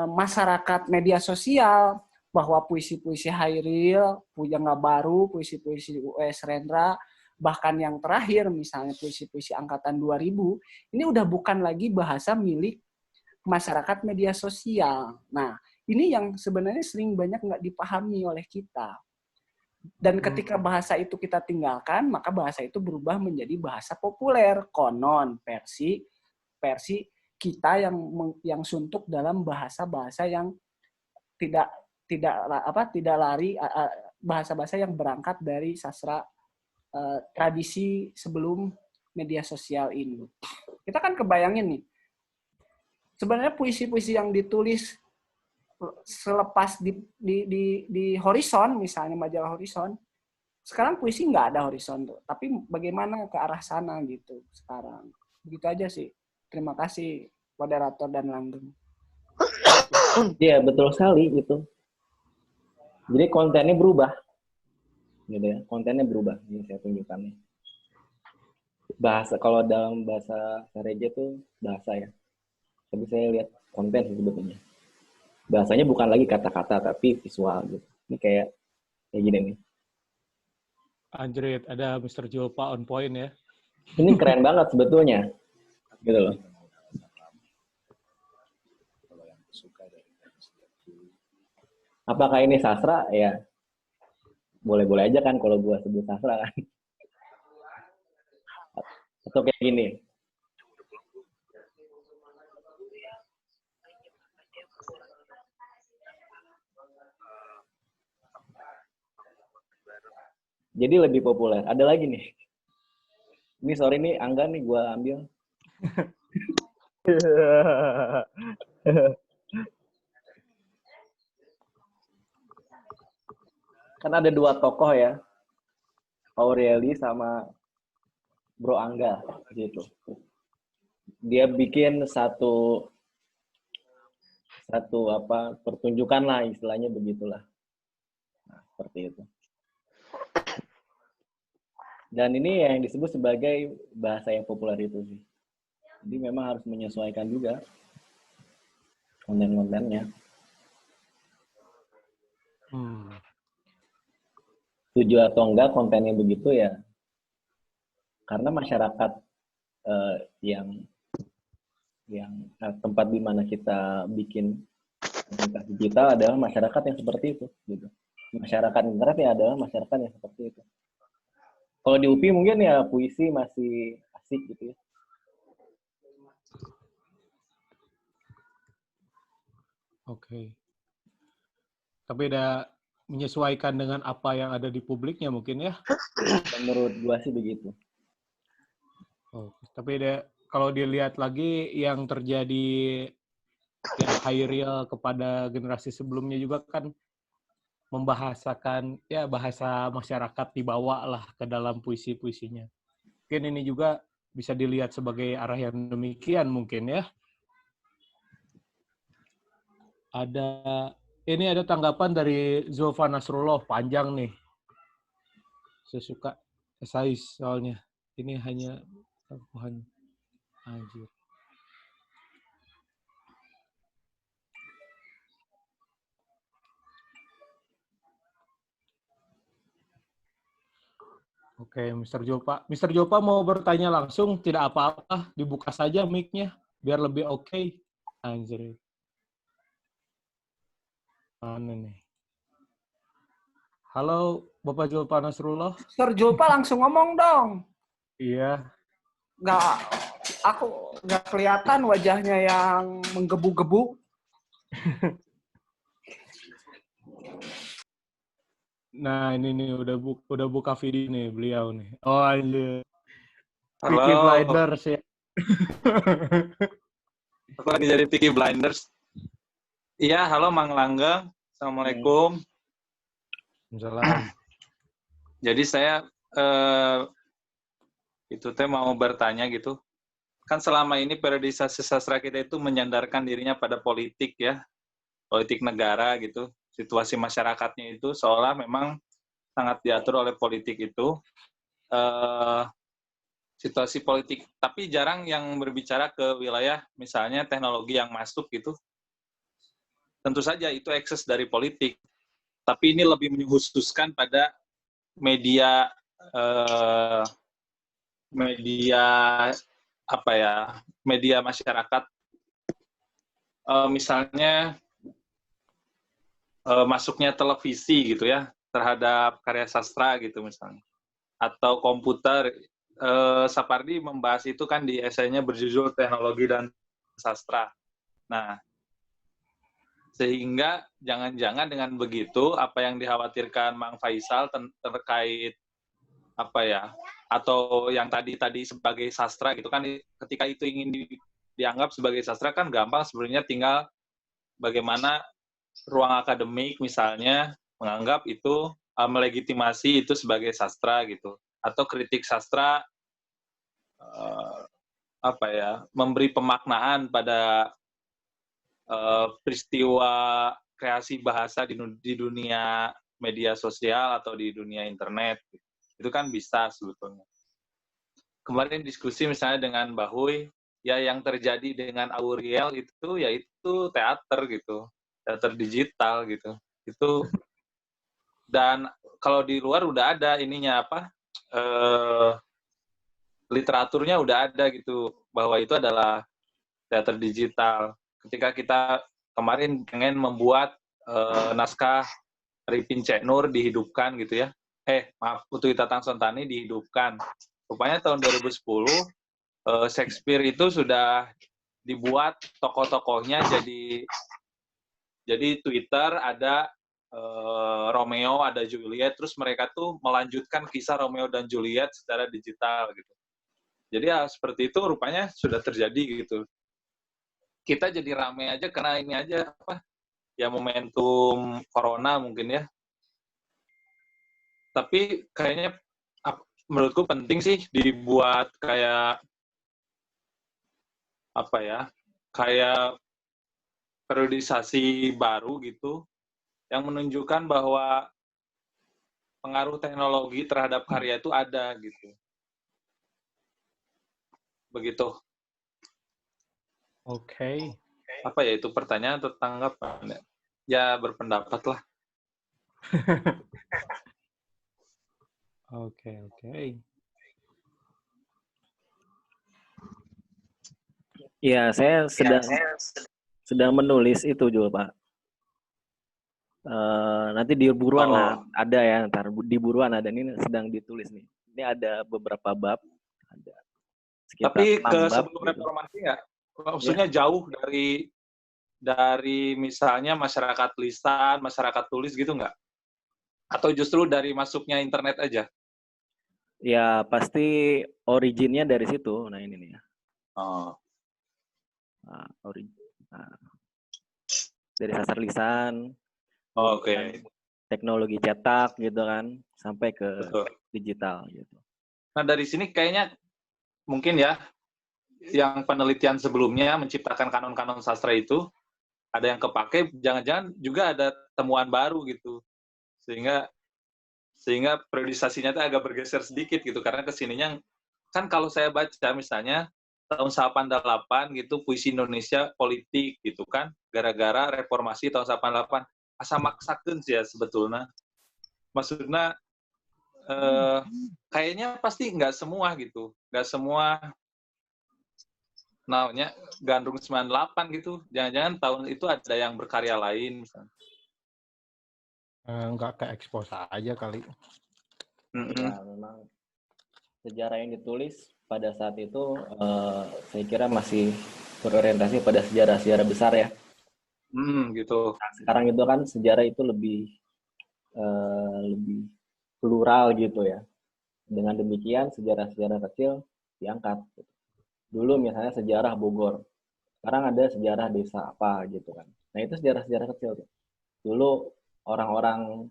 masyarakat media sosial, bahwa puisi-puisi Hairil, Puja Ngabaru, puisi-puisi U.S. Rendra, bahkan yang terakhir misalnya puisi-puisi angkatan 2000, ini udah bukan lagi bahasa milik masyarakat media sosial. Nah, ini yang sebenarnya sering banyak nggak dipahami oleh kita. Dan ketika bahasa itu kita tinggalkan, maka bahasa itu berubah menjadi bahasa populer, konon versi kita yang suntuk dalam bahasa-bahasa yang tidak lari, bahasa-bahasa yang berangkat dari sastra tradisi sebelum media sosial ini. Kita kan kebayangin nih, sebenarnya puisi-puisi yang ditulis selepas di Horizon, misalnya majalah Horizon, sekarang puisi nggak ada Horizon tuh, tapi bagaimana ke arah sana gitu sekarang. Begitu aja sih. Terima kasih moderator dan langgeng. Iya, betul sekali gitu. Jadi kontennya berubah. Gitu ya. Kontennya berubah. Ini saya tunjukkan nih. Bahasa, kalau dalam bahasa Sareja tuh bahasa ya. Tapi saya lihat konten sebetulnya. Bahasanya bukan lagi kata-kata tapi visual gitu. Ini kayak gini nih. Anjrit, ada Mr. Julpa on point ya. Ini keren banget sebetulnya. Gitu loh. Apakah ini sastra? Ya, boleh-boleh aja kan kalau gua sebut sastra kan. Atau kayak gini. Jadi lebih populer. Ada lagi nih. Ini sorry nih, Angga nih gue ambil. Kan ada 2 tokoh ya, Aureli sama Bro Angga gitu. Dia bikin satu pertunjukan lah, istilahnya begitulah. Nah, seperti itu. Dan ini yang disebut sebagai bahasa yang populer itu sih. Jadi memang harus menyesuaikan juga konten-kontennya. Setuju atau enggak kontennya begitu ya, karena masyarakat yang tempat di mana kita bikin komunitas digital adalah masyarakat yang seperti itu gitu. Masyarakat internet ya adalah masyarakat yang seperti itu. Kalau di UPI mungkin ya puisi masih asik gitu ya. Oke. Tapi udah menyesuaikan dengan apa yang ada di publiknya mungkin ya? Menurut gua sih begitu. Oh, tapi kalau dilihat lagi yang terjadi ya high real kepada generasi sebelumnya juga kan membahasakan ya bahasa masyarakat dibawa lah ke dalam puisi-puisinya. Mungkin ini juga bisa dilihat sebagai arah yang demikian mungkin ya. Ini ada tanggapan dari Zulfa Nasrullah, panjang nih. Saya suka esais soalnya. Ini hanya tambahan. Anjir. Oke, Mr. Jopa. Mr. Jopa mau bertanya langsung, tidak apa-apa. Dibuka saja mic-nya, biar lebih oke. Anjir. Mana nih? Halo, Bapak Zulfa Nasrullah. Mr. Julpa langsung ngomong dong. Iya. Aku nggak kelihatan wajahnya yang menggebu-gebu. Nah, ini nih udah buka video nih beliau nih. Oh, anjir. Halo. Peaky Blinders ya. Aku lagi jadi Peaky Blinders. Iya, halo Mang Langgeng. Assalamualaikum. Salam. Jadi saya itu teh mau bertanya gitu. Kan selama ini periodisasi sastra kita itu menyandarkan dirinya pada politik ya. Politik negara gitu. Situasi masyarakatnya itu seolah memang sangat diatur oleh politik itu. Situasi politik, tapi jarang yang berbicara ke wilayah misalnya teknologi yang masuk gitu. Tentu saja itu ekses dari politik, tapi ini lebih mengkhususkan pada media media masyarakat, misalnya masuknya televisi gitu ya terhadap karya sastra gitu misalnya, atau komputer. Sapardi membahas itu kan di esainya berjudul Teknologi dan Sastra. Nah, sehingga jangan-jangan dengan begitu apa yang dikhawatirkan Mang Faisal terkait apa ya, atau yang tadi sebagai sastra gitu kan, ketika itu ingin dianggap sebagai sastra kan gampang sebenarnya, tinggal bagaimana ruang akademik misalnya menganggap itu melegitimasi itu sebagai sastra gitu, atau kritik sastra memberi pemaknaan pada peristiwa kreasi bahasa di dunia media sosial atau di dunia internet. Itu kan bisa sebetulnya. Kemarin diskusi misalnya dengan Mbak Huy, ya yang terjadi dengan Auriel itu yaitu teater gitu, teater digital gitu. Itu, dan kalau di luar udah ada ininya literaturnya udah ada gitu, bahwa itu adalah teater digital. Ketika kita kemarin pengen membuat naskah Arifin Cek Nur dihidupkan gitu ya. Putu Tatang Sontani dihidupkan. Rupanya tahun 2010 Shakespeare itu sudah dibuat tokoh-tokohnya jadi Twitter ada Romeo, ada Juliet, terus mereka tuh melanjutkan kisah Romeo dan Juliet secara digital gitu. Jadi ya seperti itu rupanya sudah terjadi gitu. Kita jadi rame aja karena ini aja apa? Ya momentum corona mungkin ya. Tapi kayaknya menurutku penting sih dibuat kayak apa ya? Kayak periodisasi baru gitu yang menunjukkan bahwa pengaruh teknologi terhadap karya itu ada gitu. Begitu. Oke. Apa ya itu pertanyaan atau tanggapan? Ya berpendapat lah. Oke. Ya, saya sedang menulis itu juga, Pak. Nanti di buruan lah, ada ya, ntar di buruan ada, ini sedang ditulis nih. Ini ada beberapa bab, ada sekitar Tapi 6 ke bab. sebelum reformasi nggak? Maksudnya jauh dari misalnya masyarakat lisan, masyarakat tulis gitu nggak? Atau justru dari masuknya internet aja? Ya, pasti originnya dari situ. Nah, ini nih ya. Oh. Dari sastra lisan, Oke. teknologi cetak gitu kan, sampai ke digital gitu. Nah, dari sini kayaknya mungkin ya, yang penelitian sebelumnya menciptakan kanon-kanon sastra itu, ada yang kepake, jangan-jangan juga ada temuan baru gitu. Sehingga periodisasinya itu agak bergeser sedikit gitu, karena kesininya, kan kalau saya baca misalnya, tahun 88 gitu, puisi Indonesia politik gitu kan, gara-gara reformasi tahun 88, asa maksakeun sih ya sebetulnya. Maksudnya, kayaknya pasti nggak semua gitu, nggak semua namanya Gandrung 98 gitu, jangan-jangan tahun itu ada yang berkarya lain misalnya. Nggak ke expose aja kali. Ya, memang sejarah yang ditulis pada saat itu saya kira masih berorientasi pada sejarah-sejarah besar ya. Gitu. Nah, sekarang itu kan sejarah itu lebih plural gitu ya. Dengan demikian sejarah-sejarah kecil diangkat. Dulu misalnya sejarah Bogor, sekarang ada sejarah desa apa gitu kan. Nah itu sejarah-sejarah kecil tuh. Dulu orang-orang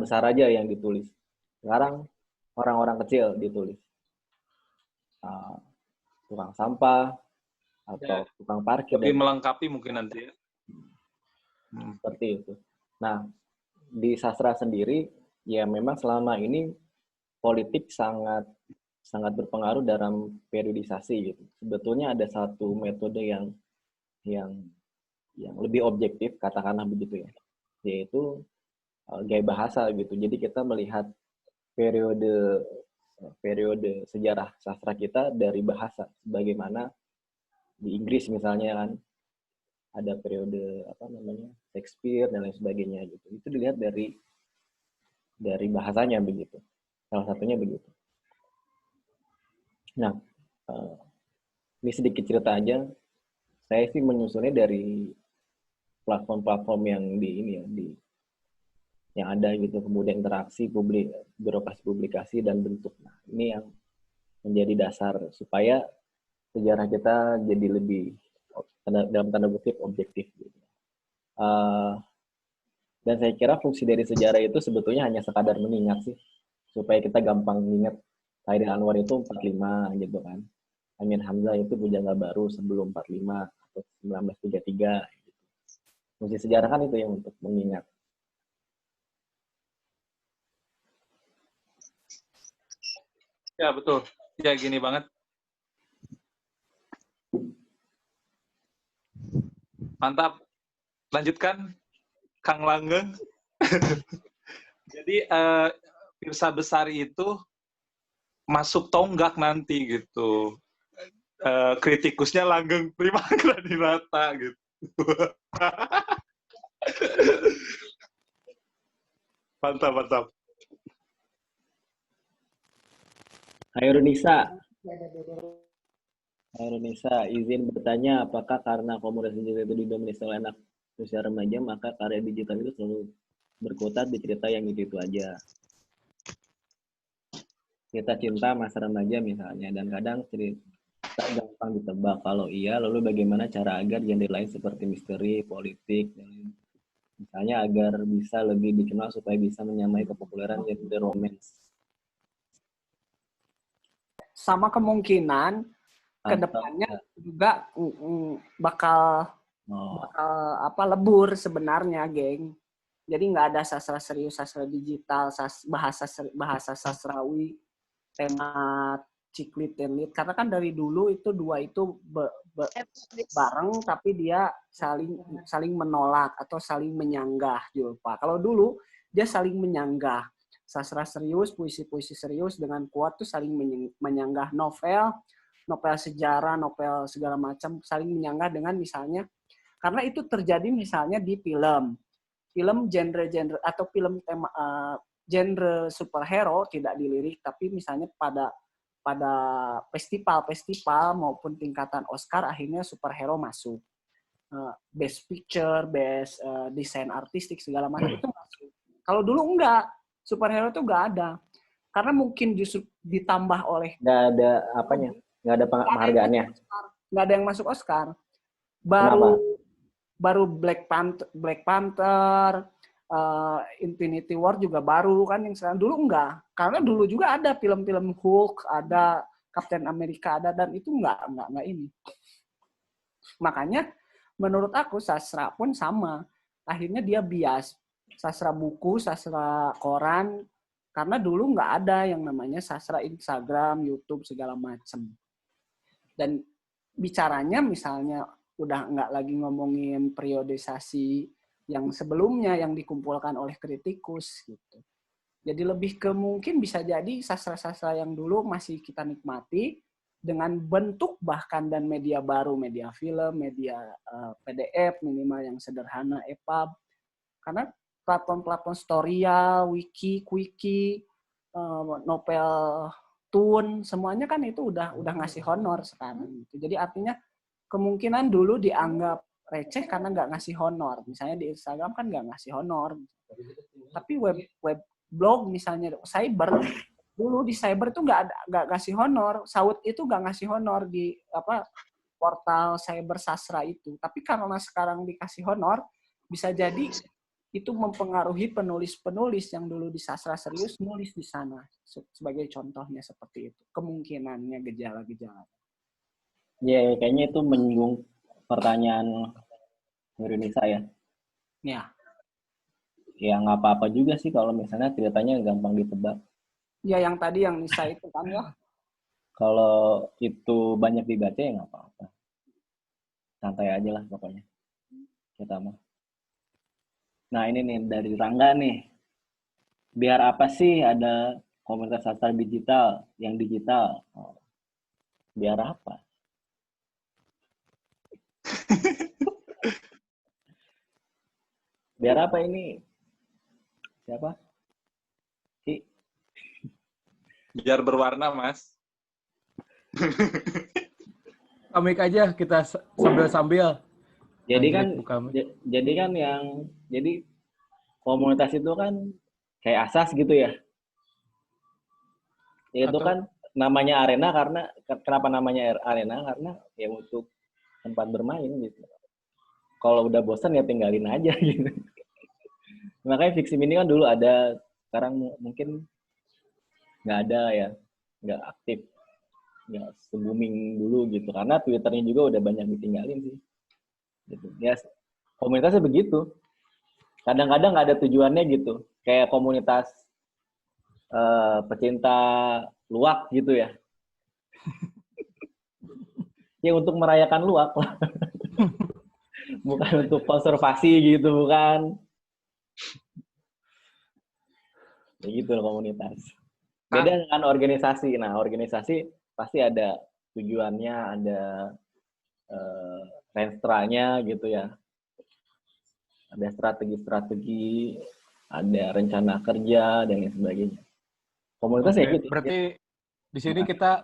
besar aja yang ditulis. Sekarang orang-orang kecil ditulis. Tukang sampah atau tukang parkir. Lebih melengkapi mungkin nanti ya. Seperti itu. Nah, di sastra sendiri, ya memang selama ini politik sangat berpengaruh dalam periodisasi gitu. Sebetulnya ada satu metode yang lebih objektif, katakanlah begitu ya, yaitu gaya bahasa gitu. Jadi kita melihat periode sejarah sastra kita dari bahasa, bagaimana di Inggris misalnya kan ada periode Shakespeare dan lain sebagainya gitu. Itu dilihat dari bahasanya begitu. Salah satunya begitu. Nah, ini sedikit cerita aja. Saya sih menyusunnya dari platform-platform yang yang ada gitu, kemudian interaksi birokrasi publikasi dan bentuk. Nah, ini yang menjadi dasar supaya sejarah kita jadi lebih dalam tanda kutip objektif gitu. Dan saya kira fungsi dari sejarah itu sebetulnya hanya sekadar mengingat sih, supaya kita gampang ingat Khairil Anwar itu 45 gitu kan. Amin Hamzah itu pujangga baru sebelum 45 atau 1933 gitu. Fungsi sejarah kan itu yang untuk mengingat. Ya betul. Ya gini banget. Mantap. Lanjutkan, Kang Langgeng. Jadi Pirsa Besari itu masuk tonggak nanti gitu. Kritikusnya Langgeng Prima Gradinata gitu. Mantap. Hairunisa, izin bertanya, apakah karena komunitas digital itu didominasi oleh anak usia remaja, maka karya digital itu selalu berkutat di cerita yang itu aja. Cerita cinta masa remaja misalnya, dan kadang cerita gampang ditebak. Kalau iya, lalu bagaimana cara agar genre lain seperti misteri, politik, dan misalnya agar bisa lebih dikenal supaya bisa menyamai kepopuleran genre romance. Sama kemungkinan Atau kedepannya juga bakal lebur sebenarnya, geng. Jadi nggak ada sastra serius, sastra digital, bahasa sastrawi, tema ciklit dan lit. Karena kan dari dulu itu dua itu bareng, tapi dia saling menolak atau saling menyanggah, Julpa. Kalau dulu dia saling menyanggah. Sastra serius, puisi-puisi serius dengan kuat tuh saling menyanggah. Novel sejarah, novel segala macam saling menyanggah dengan misalnya, karena itu terjadi misalnya di film genre atau film tema genre superhero tidak dilirik, tapi misalnya pada festival maupun tingkatan Oscar akhirnya superhero masuk, best picture, best desain artistik segala macam itu masuk. Kalau dulu enggak, superhero itu enggak ada, karena mungkin justru ditambah oleh nggak ada apanya, nggak ada penghargaannya, nggak ada yang masuk Oscar. Kenapa? Baru Black Panther, Infinity War juga baru kan, yang sekarang. Dulu enggak, karena dulu juga ada film-film Hulk, ada Captain America ada, dan itu enggak ini. Makanya menurut aku sastra pun sama, akhirnya dia bias, sastra buku, sastra koran, karena dulu enggak ada yang namanya sastra Instagram, YouTube segala macam. Dan bicaranya misalnya udah nggak lagi ngomongin periodisasi yang sebelumnya yang dikumpulkan oleh kritikus gitu. Jadi lebih ke mungkin bisa jadi sastra-sastra yang dulu masih kita nikmati dengan bentuk bahkan dan media baru, media film, media PDF minimal yang sederhana, EPUB. Karena platform-platform Storyal, Wiki, Quickie, Novel Toon, semuanya kan itu udah ngasih honor sekarang. Jadi artinya kemungkinan dulu dianggap receh karena nggak ngasih honor. Misalnya di Instagram kan nggak ngasih honor. Tapi web blog misalnya cyber, dulu di cyber itu nggak ngasih honor. Saud itu nggak ngasih honor di portal cyber sastra itu. Tapi karena sekarang dikasih honor, bisa jadi itu mempengaruhi penulis-penulis yang dulu di sastra serius nulis di sana. Sebagai contohnya seperti itu. Kemungkinannya gejala-gejala. Ya, kayaknya itu menyinggung pertanyaan Indonesia ya. Ya. Ya nggak apa-apa juga sih kalau misalnya ceritanya gampang ditebak. Ya yang tadi yang Nisa itu kan ya. Kalau itu banyak dibaca ya nggak apa-apa. Santai aja lah pokoknya. Kita mah. Nah ini nih dari Rangga nih. Biar apa sih ada komunitas sastra digital yang digital? Biar apa? Biar apa ini? Siapa? Biar berwarna, Mas. Komik aja kita sambil-sambil. Jadi kan komunitas itu kan kayak asas gitu ya. Itu kan namanya arena karena kenapa namanya arena? Karena ya untuk tempat bermain gitu. Kalau udah bosan ya tinggalin aja gitu. Makanya Fixim ini kan dulu ada, sekarang mungkin nggak ada ya, nggak aktif, nggak se-booming dulu gitu. Karena Twitternya juga udah banyak ditinggalin sih. Gitu. Ya komunitasnya begitu. Kadang-kadang nggak ada tujuannya gitu. Kayak komunitas pecinta luwak gitu ya. Ya untuk merayakan luwak lah. Bukan untuk konservasi gitu, bukan. Ya gitu komunitas. Beda dengan organisasi. Nah, organisasi pasti ada tujuannya, ada renstranya gitu ya. Ada strategi-strategi, ada rencana kerja, dan lain sebagainya. Komunitas ya gitu. Berarti di sini kita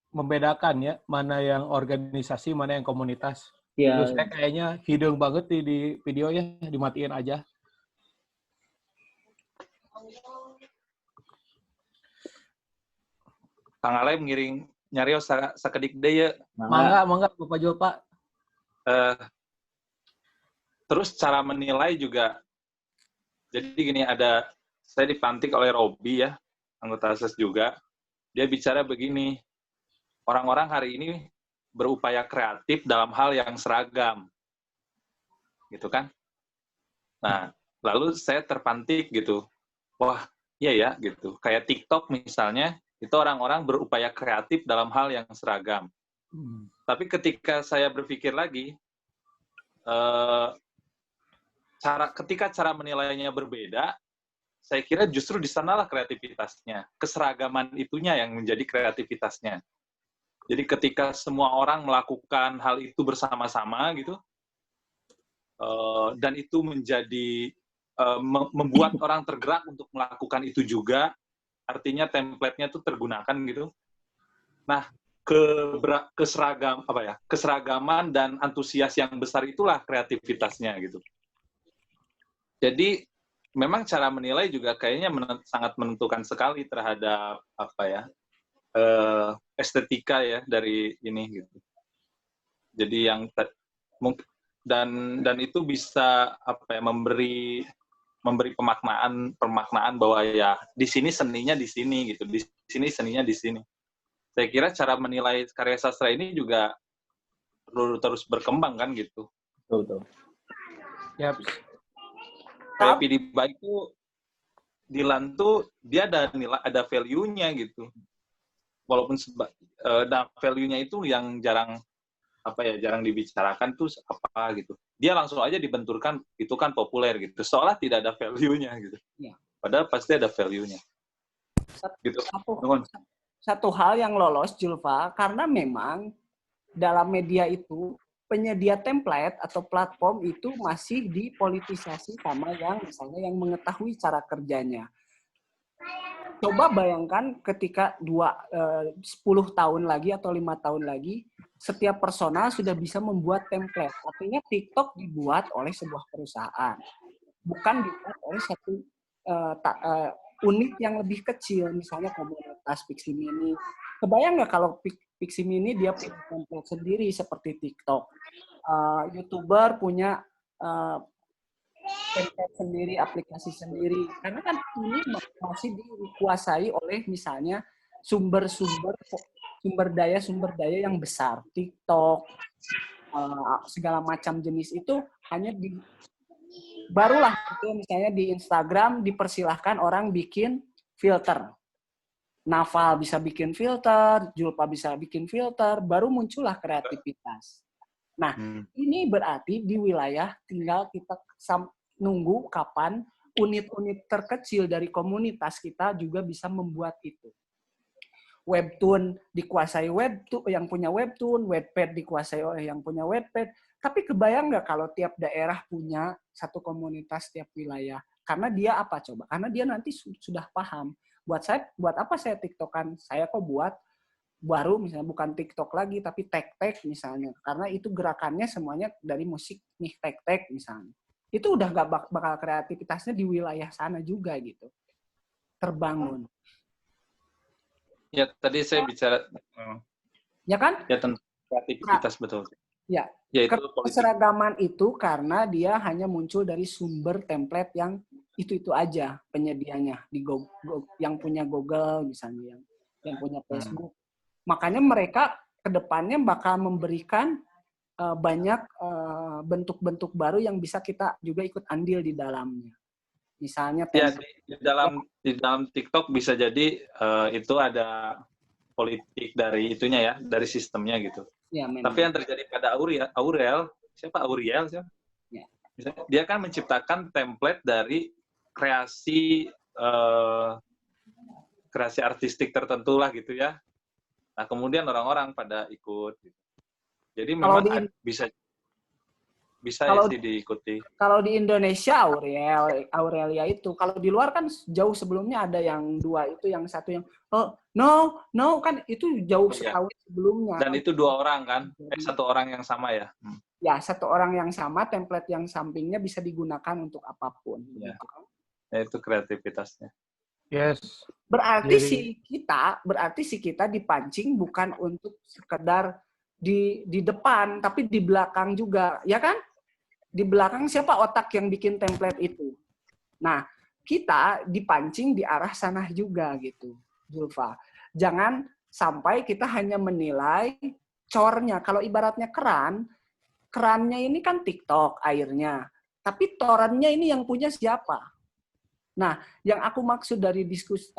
membedakan ya, mana yang organisasi, mana yang komunitas. Ya. Terus kayaknya hidung banget di videonya, dimatiin aja. Kang Alay ngiring nyarios sakedik deui ya. Mangga Bapak Jo Pak. Terus cara menilai juga, jadi gini, saya dipantik oleh Robi ya, anggota ASES juga. Dia bicara begini, orang-orang hari ini berupaya kreatif dalam hal yang seragam. Gitu kan? Nah, lalu saya terpantik gitu. Wah, iya ya, gitu. Kayak TikTok misalnya, itu orang-orang berupaya kreatif dalam hal yang seragam. Tapi ketika saya berpikir lagi, ketika cara menilainya berbeda, saya kira justru di sanalah kreativitasnya. Keseragaman itunya yang menjadi kreativitasnya. Jadi ketika semua orang melakukan hal itu bersama-sama gitu, dan itu menjadi membuat orang tergerak untuk melakukan itu juga, artinya template-nya itu tergunakan gitu. Nah, keseragaman dan antusias yang besar itulah kreativitasnya gitu. Jadi memang cara menilai juga kayaknya sangat menentukan sekali terhadap estetika ya dari ini gitu. Jadi yang dan itu bisa memberi pemaknaan bahwa ya di sini seninya di sini gitu, di sini seninya di sini. Saya kira cara menilai karya sastra ini juga perlu terus berkembang kan gitu. Betul. Yap. Kayak PD Baik itu Dilan tuh dia ada value-nya gitu. Walaupun value-nya itu yang jarang dibicarakan tuh apa gitu. Dia langsung aja dibenturkan itu kan populer gitu. Seolah tidak ada value-nya gitu. Ya. Padahal pasti ada value-nya. Gitu. Satu hal yang lolos, Julfa, karena memang dalam media itu penyedia template atau platform itu masih dipolitisasi sama yang misalnya yang mengetahui cara kerjanya. Coba bayangkan ketika 10 tahun lagi atau 5 tahun lagi, setiap personal sudah bisa membuat template. Artinya TikTok dibuat oleh sebuah perusahaan, bukan dibuat oleh satu unit yang lebih kecil, misalnya komunitas Pixie Mini. Kebayang nggak kalau Pixie Mini dia punya template sendiri seperti TikTok. YouTuber punya template sendiri, aplikasi sendiri. Karena kan ini masih dikuasai oleh misalnya sumber daya yang besar. TikTok, segala macam jenis itu hanya barulah gitu, misalnya di Instagram dipersilahkan orang bikin filter. Naval bisa bikin filter, Julpa bisa bikin filter, baru muncullah kreativitas. Nah, ini berarti di wilayah tinggal kita nunggu kapan unit-unit terkecil dari komunitas kita juga bisa membuat itu. Webtoon dikuasai yang punya webtoon, Wattpad dikuasai oleh yang punya Wattpad. Tapi kebayang nggak kalau tiap daerah punya satu komunitas tiap wilayah? Karena dia apa coba? Karena dia nanti sudah paham. Buat apa saya TikTokan? Saya kok buat baru misalnya bukan TikTok lagi tapi tek-tek misalnya. Karena itu gerakannya semuanya dari musik nih tek-tek misalnya. Itu udah nggak bakal kreativitasnya di wilayah sana juga gitu. Terbangun. Ya, tadi saya bicara. Ya kan? Ya, tentang kreativitas, betul. Ya, keseragaman itu karena dia hanya muncul dari sumber template yang itu aja penyedianya di Google, yang punya Google misalnya, yang punya Facebook. Makanya mereka kedepannya bakal memberikan banyak bentuk-bentuk baru yang bisa kita juga ikut andil di dalamnya. Misalnya ya, di dalam TikTok bisa jadi itu ada politik dari itunya ya, dari sistemnya gitu. Ya, tapi yang terjadi pada Aurel, siapa Auriel? Ya. Dia kan menciptakan template dari kreasi artistik tertentu lah gitu ya. Nah kemudian orang-orang pada ikut. Gitu. Jadi memang bisa sih diikuti. Kalau di Indonesia Aurelia itu, kalau di luar kan jauh sebelumnya ada yang dua itu, yang satu yang no kan itu jauh sekali sebelumnya. Dan itu dua orang kan, satu orang yang sama ya. Ya, satu orang yang sama, template yang sampingnya bisa digunakan untuk apapun. Ya. Ya, itu kreativitasnya. Yes. Berarti Jadi- si kita dipancing bukan untuk sekedar di depan, tapi di belakang juga, ya kan? Di belakang siapa otak yang bikin template itu? Nah, kita dipancing di arah sana juga gitu, Zulfa. Jangan sampai kita hanya menilai cornya. Kalau ibaratnya kerannya ini kan TikTok airnya, tapi torennya ini yang punya siapa? Nah, yang aku maksud dari diskusi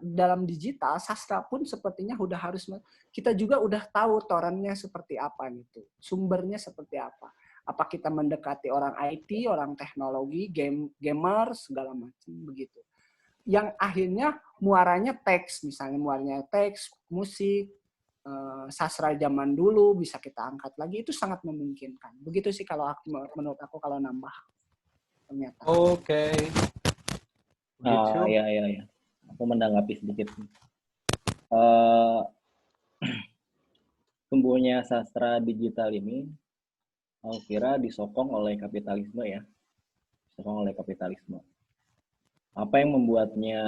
dalam digital, sastra pun sepertinya udah harus kita juga udah tahu torannya seperti apa gitu, sumbernya seperti apa. Apa kita mendekati orang IT, orang teknologi, gamer segala macam begitu. Yang akhirnya muaranya teks, misalnya muaranya teks, musik, sastra zaman dulu bisa kita angkat lagi, itu sangat memungkinkan. Begitu sih kalau menurut aku kalau nambah ternyata. Oke. Begitu. Ya. Aku menanggapi sedikit. Eh, tumbuhnya sastra digital ini, aku kira disokong oleh kapitalisme ya. Disokong oleh kapitalisme. Apa yang membuatnya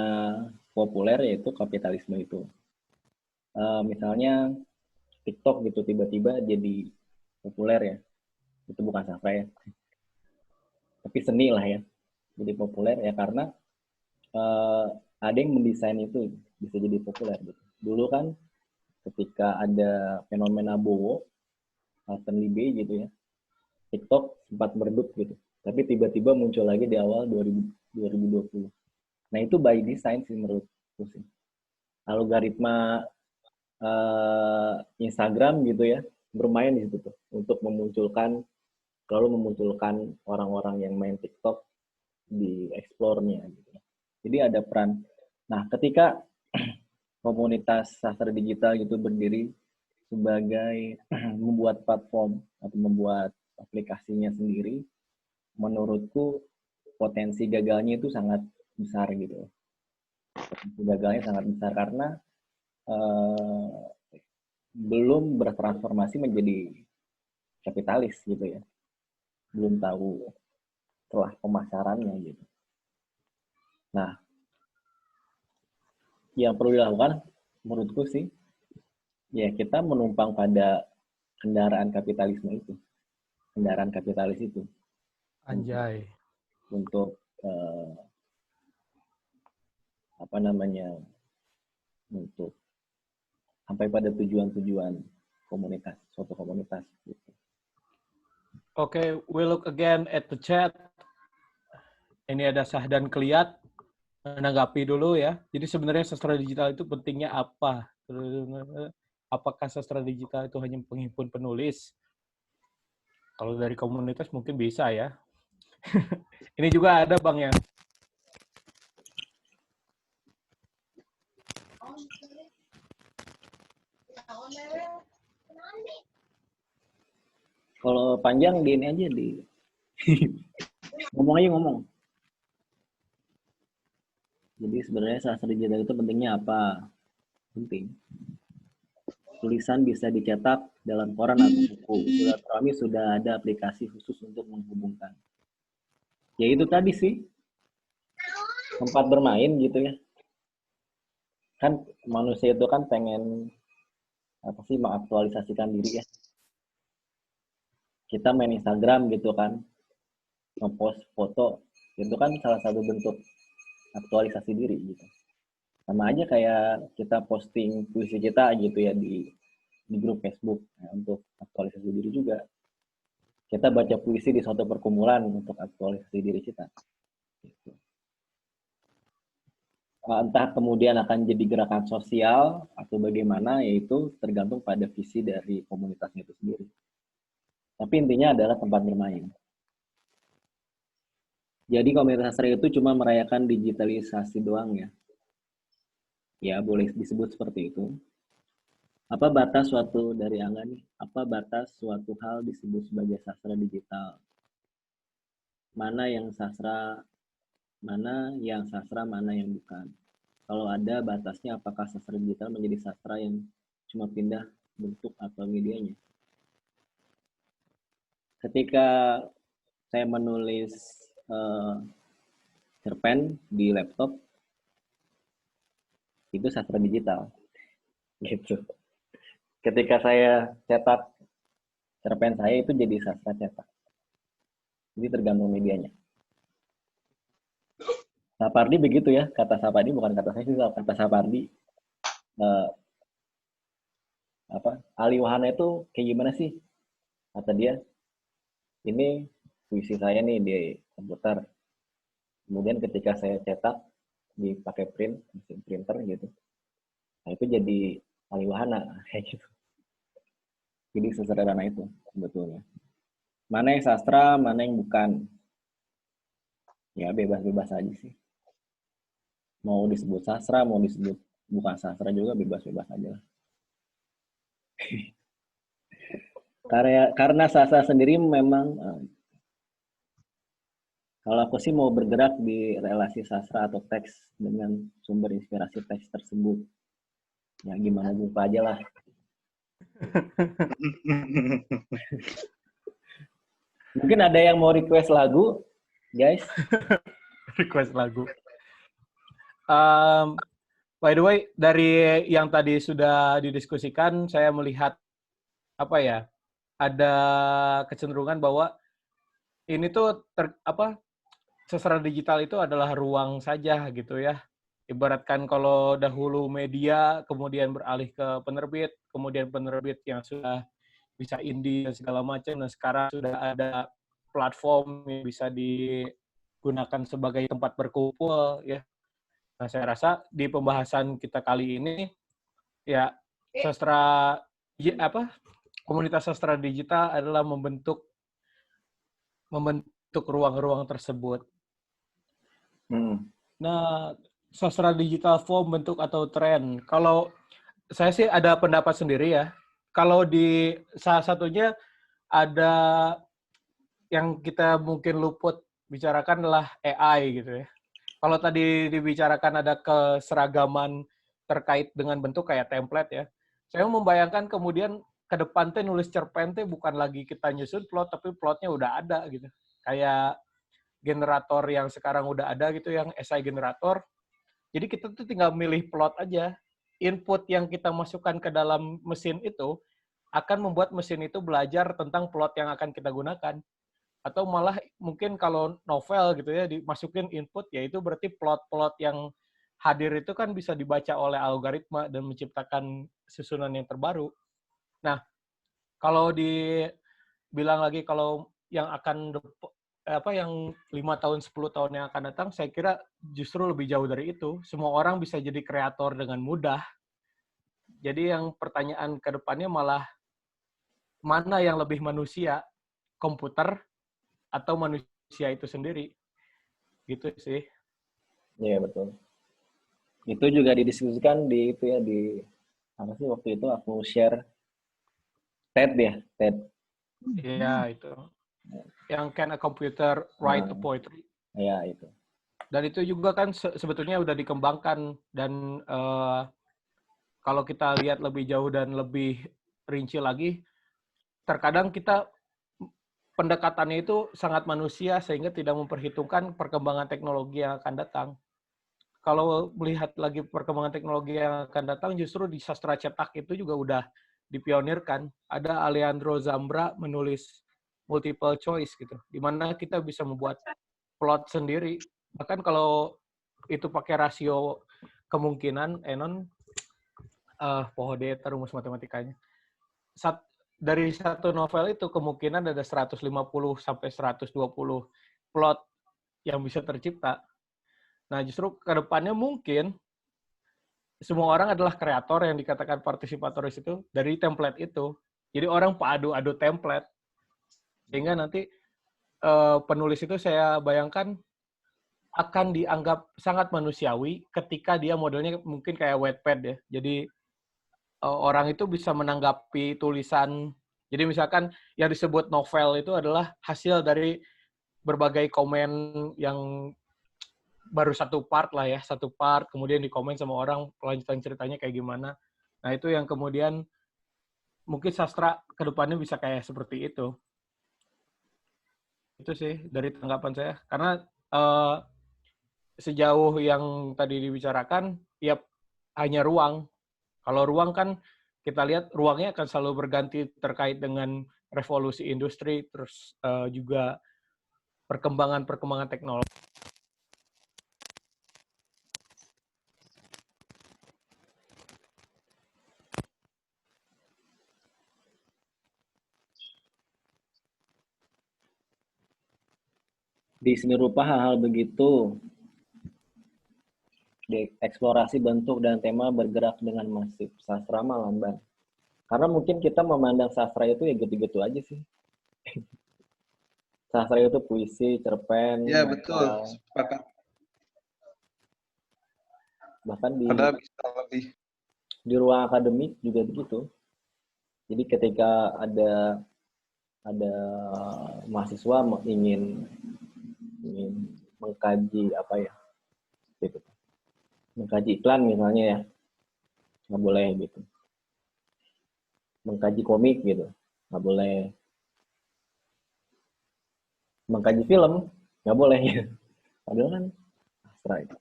populer yaitu kapitalisme itu. Misalnya TikTok gitu tiba-tiba jadi populer ya. Itu bukan sastra ya. Tapi seni lah ya. Jadi populer ya karena ada yang mendesain itu bisa jadi populer gitu. Dulu kan ketika ada fenomena Bowo, Alton Libe gitu ya, TikTok sempat meredup gitu. Tapi tiba-tiba muncul lagi di awal 2020. Nah itu by design sih menurutku sih. Algoritma Instagram gitu ya, bermain di situ tuh untuk memunculkan orang-orang yang main TikTok di explore-nya gitu. Jadi ada peran. Nah, ketika komunitas sastra digital gitu berdiri sebagai membuat platform atau membuat aplikasinya sendiri, menurutku potensi gagalnya itu sangat besar gitu. Potensi gagalnya sangat besar karena belum bertransformasi menjadi kapitalis gitu ya. Belum tahu telah pemasarannya gitu. Nah, yang perlu dilakukan menurutku sih ya kita menumpang pada kendaraan kapitalisme itu, kendaraan kapitalis itu Anjay. untuk apa namanya, untuk sampai pada tujuan-tujuan komunitas, suatu komunitas gitu. Oke, we look again at the chat. Ini ada Sahdan Kliat menanggapi dulu ya. Jadi sebenarnya sastra digital itu pentingnya apa? Apakah sastra digital itu hanya penghimpun penulis? Kalau dari komunitas mungkin bisa ya. Ini juga ada Bang ya. Kalau panjang di ini aja di ngomong aja ngomong. Jadi sebenarnya sastra digital itu pentingnya apa? Penting. Tulisan bisa dicetak dalam koran atau buku. Silaturahmi sudah ada aplikasi khusus untuk menghubungkan. Ya itu tadi sih, tempat bermain gitu ya. Kan manusia itu kan pengen apa sih mengaktualisasikan diri ya. Kita main Instagram gitu kan, ngepost foto, itu kan salah satu bentuk aktualisasi diri gitu. Sama aja kayak kita posting puisi kita gitu ya di grup Facebook ya, untuk aktualisasi diri juga. Kita baca puisi di suatu perkumpulan untuk aktualisasi diri kita. Gitu. Entah kemudian akan jadi gerakan sosial atau bagaimana, yaitu tergantung pada visi dari komunitasnya itu sendiri. Tapi intinya adalah tempat bermain. Jadi komunitas sastra itu cuma merayakan digitalisasi doang ya. Ya, boleh disebut seperti itu. Apa batas suatu dari Angga nih? Apa batas suatu hal disebut sebagai sastra digital? Mana yang sastra, mana yang bukan? Kalau ada batasnya, apakah sastra digital menjadi sastra yang cuma pindah bentuk atau medianya? Ketika saya menulis cerpen di laptop itu sastra digital gitu. Ketika saya cetak cerpen saya itu jadi sastra cetak. Jadi tergantung medianya. Sapardi begitu ya, kata Sapardi bukan kata saya juga, kata Sapardi ahli wahana itu kayak gimana sih? Kata dia, ini puisi saya nih di komputer. Kemudian ketika saya cetak dipakai mesin printer gitu. Nah, itu jadi ahli wahana kayak gitu. Jadi sesederhana itu sebetulnya. Mana yang sastra, mana yang bukan. Ya bebas-bebas aja sih. Mau disebut sastra, mau disebut bukan sastra juga bebas-bebas aja lah. Karena sastra sendiri memang kalau aku sih mau bergerak di relasi sastra atau teks dengan sumber inspirasi teks tersebut. Ya gimana juga aja lah. Mungkin ada yang mau request lagu, guys? Request lagu. By the way, dari yang tadi sudah didiskusikan, saya melihat ada kecenderungan bahwa ini tuh sastra digital itu adalah ruang saja gitu ya. Ibaratkan kalau dahulu media, kemudian beralih ke penerbit, kemudian penerbit yang sudah bisa indie dan segala macam, dan sekarang sudah ada platform yang bisa digunakan sebagai tempat berkumpul ya. Nah, saya rasa di pembahasan kita kali ini ya komunitas sastra digital adalah membentuk ruang-ruang tersebut. Nah, sastra digital form, bentuk atau tren. Kalau saya sih ada pendapat sendiri ya. Kalau di salah satunya ada yang kita mungkin luput bicarakan adalah AI gitu ya. Kalau tadi dibicarakan ada keseragaman terkait dengan bentuk kayak template ya. Saya membayangkan kemudian ke depan teh nulis cerpen teh bukan lagi kita nyusun plot, tapi plotnya udah ada gitu. Kayak generator yang sekarang udah ada gitu, yang SI generator. Jadi kita tuh tinggal milih plot aja. Input yang kita masukkan ke dalam mesin itu akan membuat mesin itu belajar tentang plot yang akan kita gunakan. Atau malah mungkin kalau novel gitu ya, dimasukin input, yaitu berarti plot-plot yang hadir itu kan bisa dibaca oleh algoritma dan menciptakan susunan yang terbaru. Nah, kalau dibilang lagi kalau yang yang 5 tahun, 10 tahun yang akan datang, saya kira justru lebih jauh dari itu. Semua orang bisa jadi kreator dengan mudah. Jadi yang pertanyaan ke depannya malah mana yang lebih manusia, komputer atau manusia itu sendiri. Gitu sih. Iya, betul. Itu juga didiskusikan di apa sih waktu itu aku share TED. Iya, itu. Yang can a computer write a poetry. Iya, itu. Dan itu juga kan sebetulnya udah dikembangkan, dan kalau kita lihat lebih jauh dan lebih rinci lagi, terkadang kita pendekatannya itu sangat manusia sehingga tidak memperhitungkan perkembangan teknologi yang akan datang. Kalau melihat lagi perkembangan teknologi yang akan datang, justru di sastra cetak itu juga udah dipionirkan. Ada Alejandro Zambra menulis multiple choice gitu, di mana kita bisa membuat plot sendiri. Bahkan kalau itu pakai rasio kemungkinan, rumus matematikanya. Dari satu novel itu kemungkinan ada 150 sampai 120 plot yang bisa tercipta. Nah, justru ke depannya mungkin semua orang adalah kreator yang dikatakan partisipatoris itu dari template itu. Jadi orang adu template. Sehingga nanti penulis itu saya bayangkan akan dianggap sangat manusiawi ketika dia modelnya mungkin kayak Wattpad ya. Jadi orang itu bisa menanggapi tulisan. Jadi misalkan yang disebut novel itu adalah hasil dari berbagai komen yang baru satu part, kemudian dikomen sama orang kelanjutan ceritanya kayak gimana. Nah, itu yang kemudian mungkin sastra ke depannya bisa kayak seperti itu. Itu sih dari tanggapan saya. Karena sejauh yang tadi dibicarakan, ya hanya ruang. Kalau ruang kan kita lihat ruangnya akan selalu berganti terkait dengan revolusi industri, terus juga perkembangan teknologi. Di seni rupa hal-hal begitu, di eksplorasi bentuk dan tema bergerak dengan masif. Sastra mah lamban. Karena mungkin kita memandang sastra itu ya gitu-gitu aja sih. Sastra itu puisi, cerpen, Ya betul, novel, sepakat. bahkan Ada bisa lebih. di ruang akademik juga begitu. Jadi ketika ada mahasiswa ingin mengkaji apa ya, gitu. Mengkaji iklan misalnya ya, nggak boleh gitu. Mengkaji komik gitu, nggak boleh. Mengkaji film nggak boleh gitu. Padahal kan sastra itu.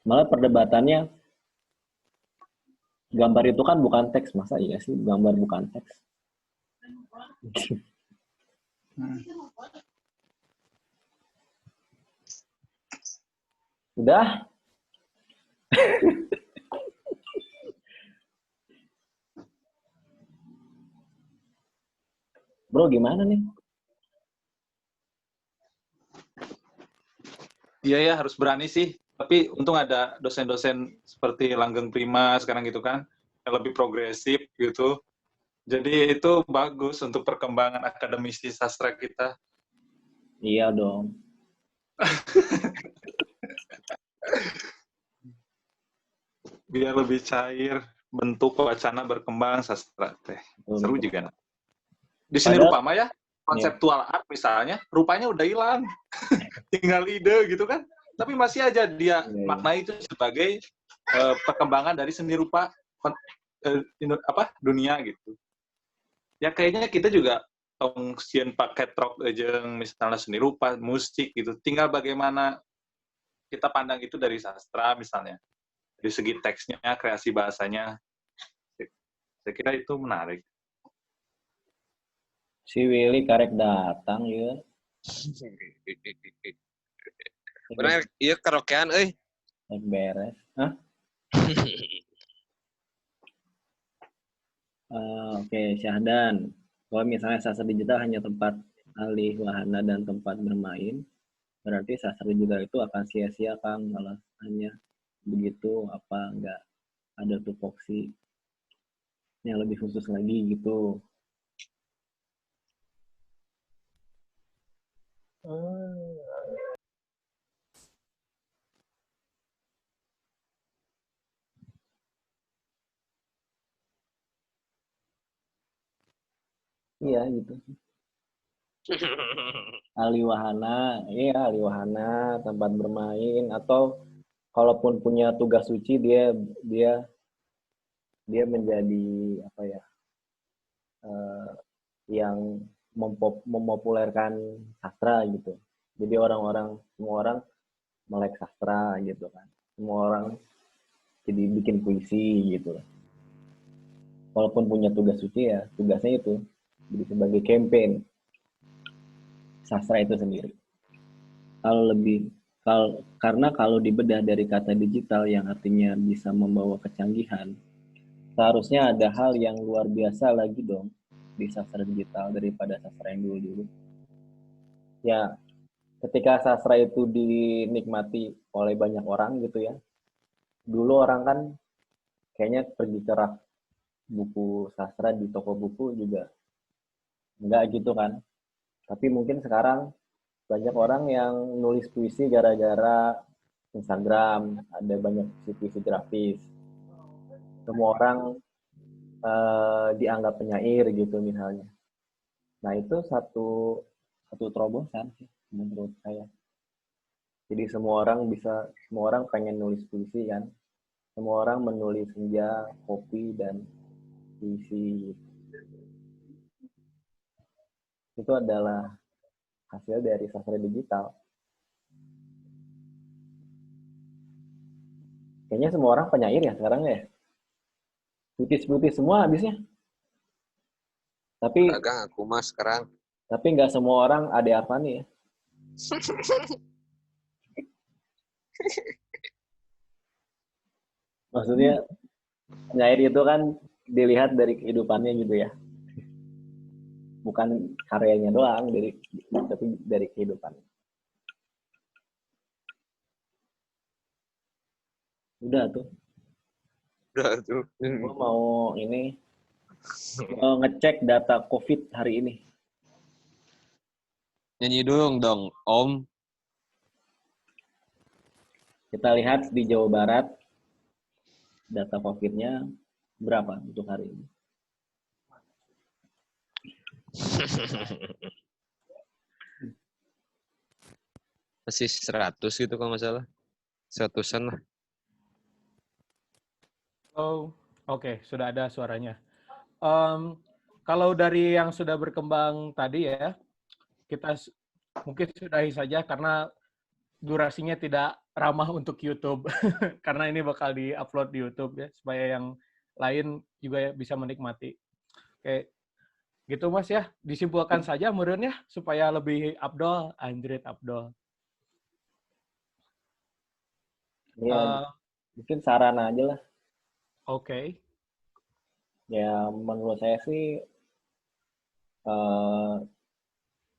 Malah perdebatannya gambar itu kan bukan teks, masa iya sih gambar bukan teks? Udah. Bro, gimana nih? Iya ya, harus berani sih. Tapi untung ada dosen-dosen seperti Langgeng Prima sekarang gitu kan, yang lebih progresif gitu. Jadi itu bagus untuk perkembangan akademisi sastra kita. Iya dong. Biar lebih cair, bentuk wacana berkembang sastra teh. Seru Betul. juga. Nah. Di sini Padahal rupa mah ya, konseptual art misalnya, rupanya udah hilang. Tinggal ide gitu kan. Tapi masih aja dia makna itu sebagai perkembangan dari seni rupa dunia gitu. Ya kayaknya kita juga tongsian paket rock aja misalnya seni rupa, musik gitu. Tinggal bagaimana kita pandang itu dari sastra misalnya. Dari segi teksnya, kreasi bahasanya. Saya kira itu menarik. Si Willy karek datang ya. Benar, iya karaokean euy. Beres. Hah? Oke, Syahdan. Kalau misalnya sastra digital hanya tempat alih wahana dan tempat bermain, berarti sastra digital itu akan sia-sia, Kang. Kalau hanya begitu, apa nggak ada tupoksi yang lebih khusus lagi gitu. Iya gitu. Alih wahana, iya alih wahana, tempat bermain, atau kalaupun punya tugas suci dia dia dia menjadi apa ya, yang memopulerkan sastra gitu. Jadi semua orang melek sastra gitu kan. Semua orang jadi bikin puisi gitu. Walaupun punya tugas suci ya, tugasnya itu jadi sebagai campaign sastra itu sendiri. Karena kalau dibedah dari kata digital yang artinya bisa membawa kecanggihan, seharusnya ada hal yang luar biasa lagi dong di sastra digital daripada sastra yang dulu-dulu. Ya, ketika sastra itu dinikmati oleh banyak orang gitu ya. Dulu orang kan kayaknya pergi ke rak buku sastra di toko buku juga enggak gitu kan. Tapi mungkin sekarang banyak orang yang nulis puisi gara-gara Instagram, ada banyak puisi grafis. Semua orang dianggap penyair gitu misalnya. Nah itu satu terobosan sih menurut saya. Jadi semua orang pengen nulis puisi kan. Semua orang menulis senja, kopi, dan puisi. Itu adalah hasil dari sastra digital. Kayaknya semua orang penyair ya sekarang ya. Putih-putih semua habisnya. Tapi Dagang aku mah sekarang. nggak semua orang Ade Arvani ya. Maksudnya penyair itu kan dilihat dari kehidupannya gitu ya. Bukan karyanya doang, tapi dari kehidupan. Udah tuh. Udah tuh. Gue mau ngecek data COVID hari ini. Nyanyi dong, Om. Kita lihat di Jawa Barat data COVID-nya berapa untuk hari ini. Masih 100 gitu kalau nggak salah. 100-an lah. Oh, oke, sudah ada suaranya. Kalau dari yang sudah berkembang tadi ya, kita mungkin sudahi saja karena durasinya tidak ramah untuk YouTube. Karena ini bakal di-upload di YouTube ya, supaya yang lain juga bisa menikmati. Oke, gitu Mas ya. Disimpulkan saja Murun ya, supaya lebih Abdol, Android Abdol. Ya, mungkin saran aja lah. Oke. Ya, menurut saya sih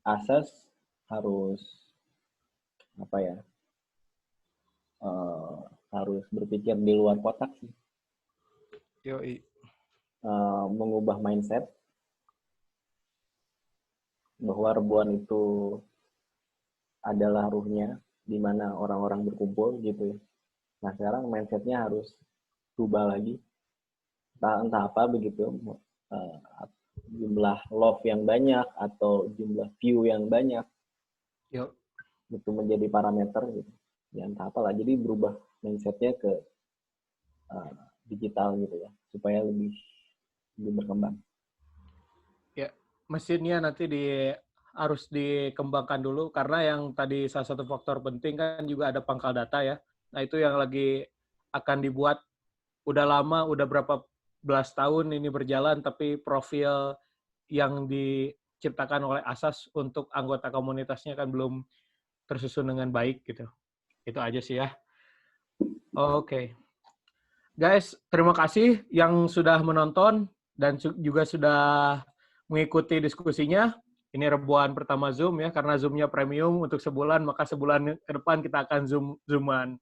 asas harus harus berpikir di luar kotak sih. Yoi. Mengubah mindset bahwa Rebuan itu adalah ruhnya di mana orang-orang berkumpul gitu ya. Nah sekarang mindsetnya harus berubah lagi. Entah apa begitu, jumlah love yang banyak atau jumlah view yang banyak. Yuk. Itu menjadi parameter gitu. Ya entah apalah. Jadi berubah mindsetnya ke digital gitu ya, supaya lebih berkembang. Ya, mesinnya nanti harus dikembangkan dulu karena yang tadi salah satu faktor penting kan juga ada pangkal data ya. Nah, itu yang lagi akan dibuat udah lama, udah berapa belas tahun ini berjalan, tapi profil yang diciptakan oleh Asas untuk anggota komunitasnya kan belum tersusun dengan baik gitu. Itu aja sih ya. Oke. Guys, terima kasih yang sudah menonton dan juga sudah mengikuti diskusinya. Ini Rebuan pertama Zoom ya, karena Zoom-nya premium untuk sebulan, maka sebulan ke depan kita akan Zoom-an.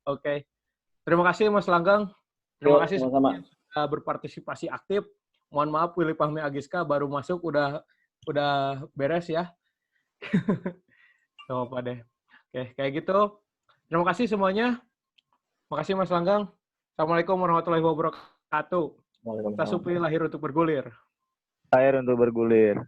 Oke. Terima kasih Mas Langgang. Terima kasih sama-sama. sudah berpartisipasi aktif. Mohon maaf Willy Fahmi Agiska baru masuk udah beres ya. Gak apa-apa deh. Oke, kayak gitu. Terima kasih semuanya. Makasih Mas Langgang. Assalamualaikum warahmatullahi wabarakatuh. Kita supli lahir untuk bergulir. Lahir untuk bergulir.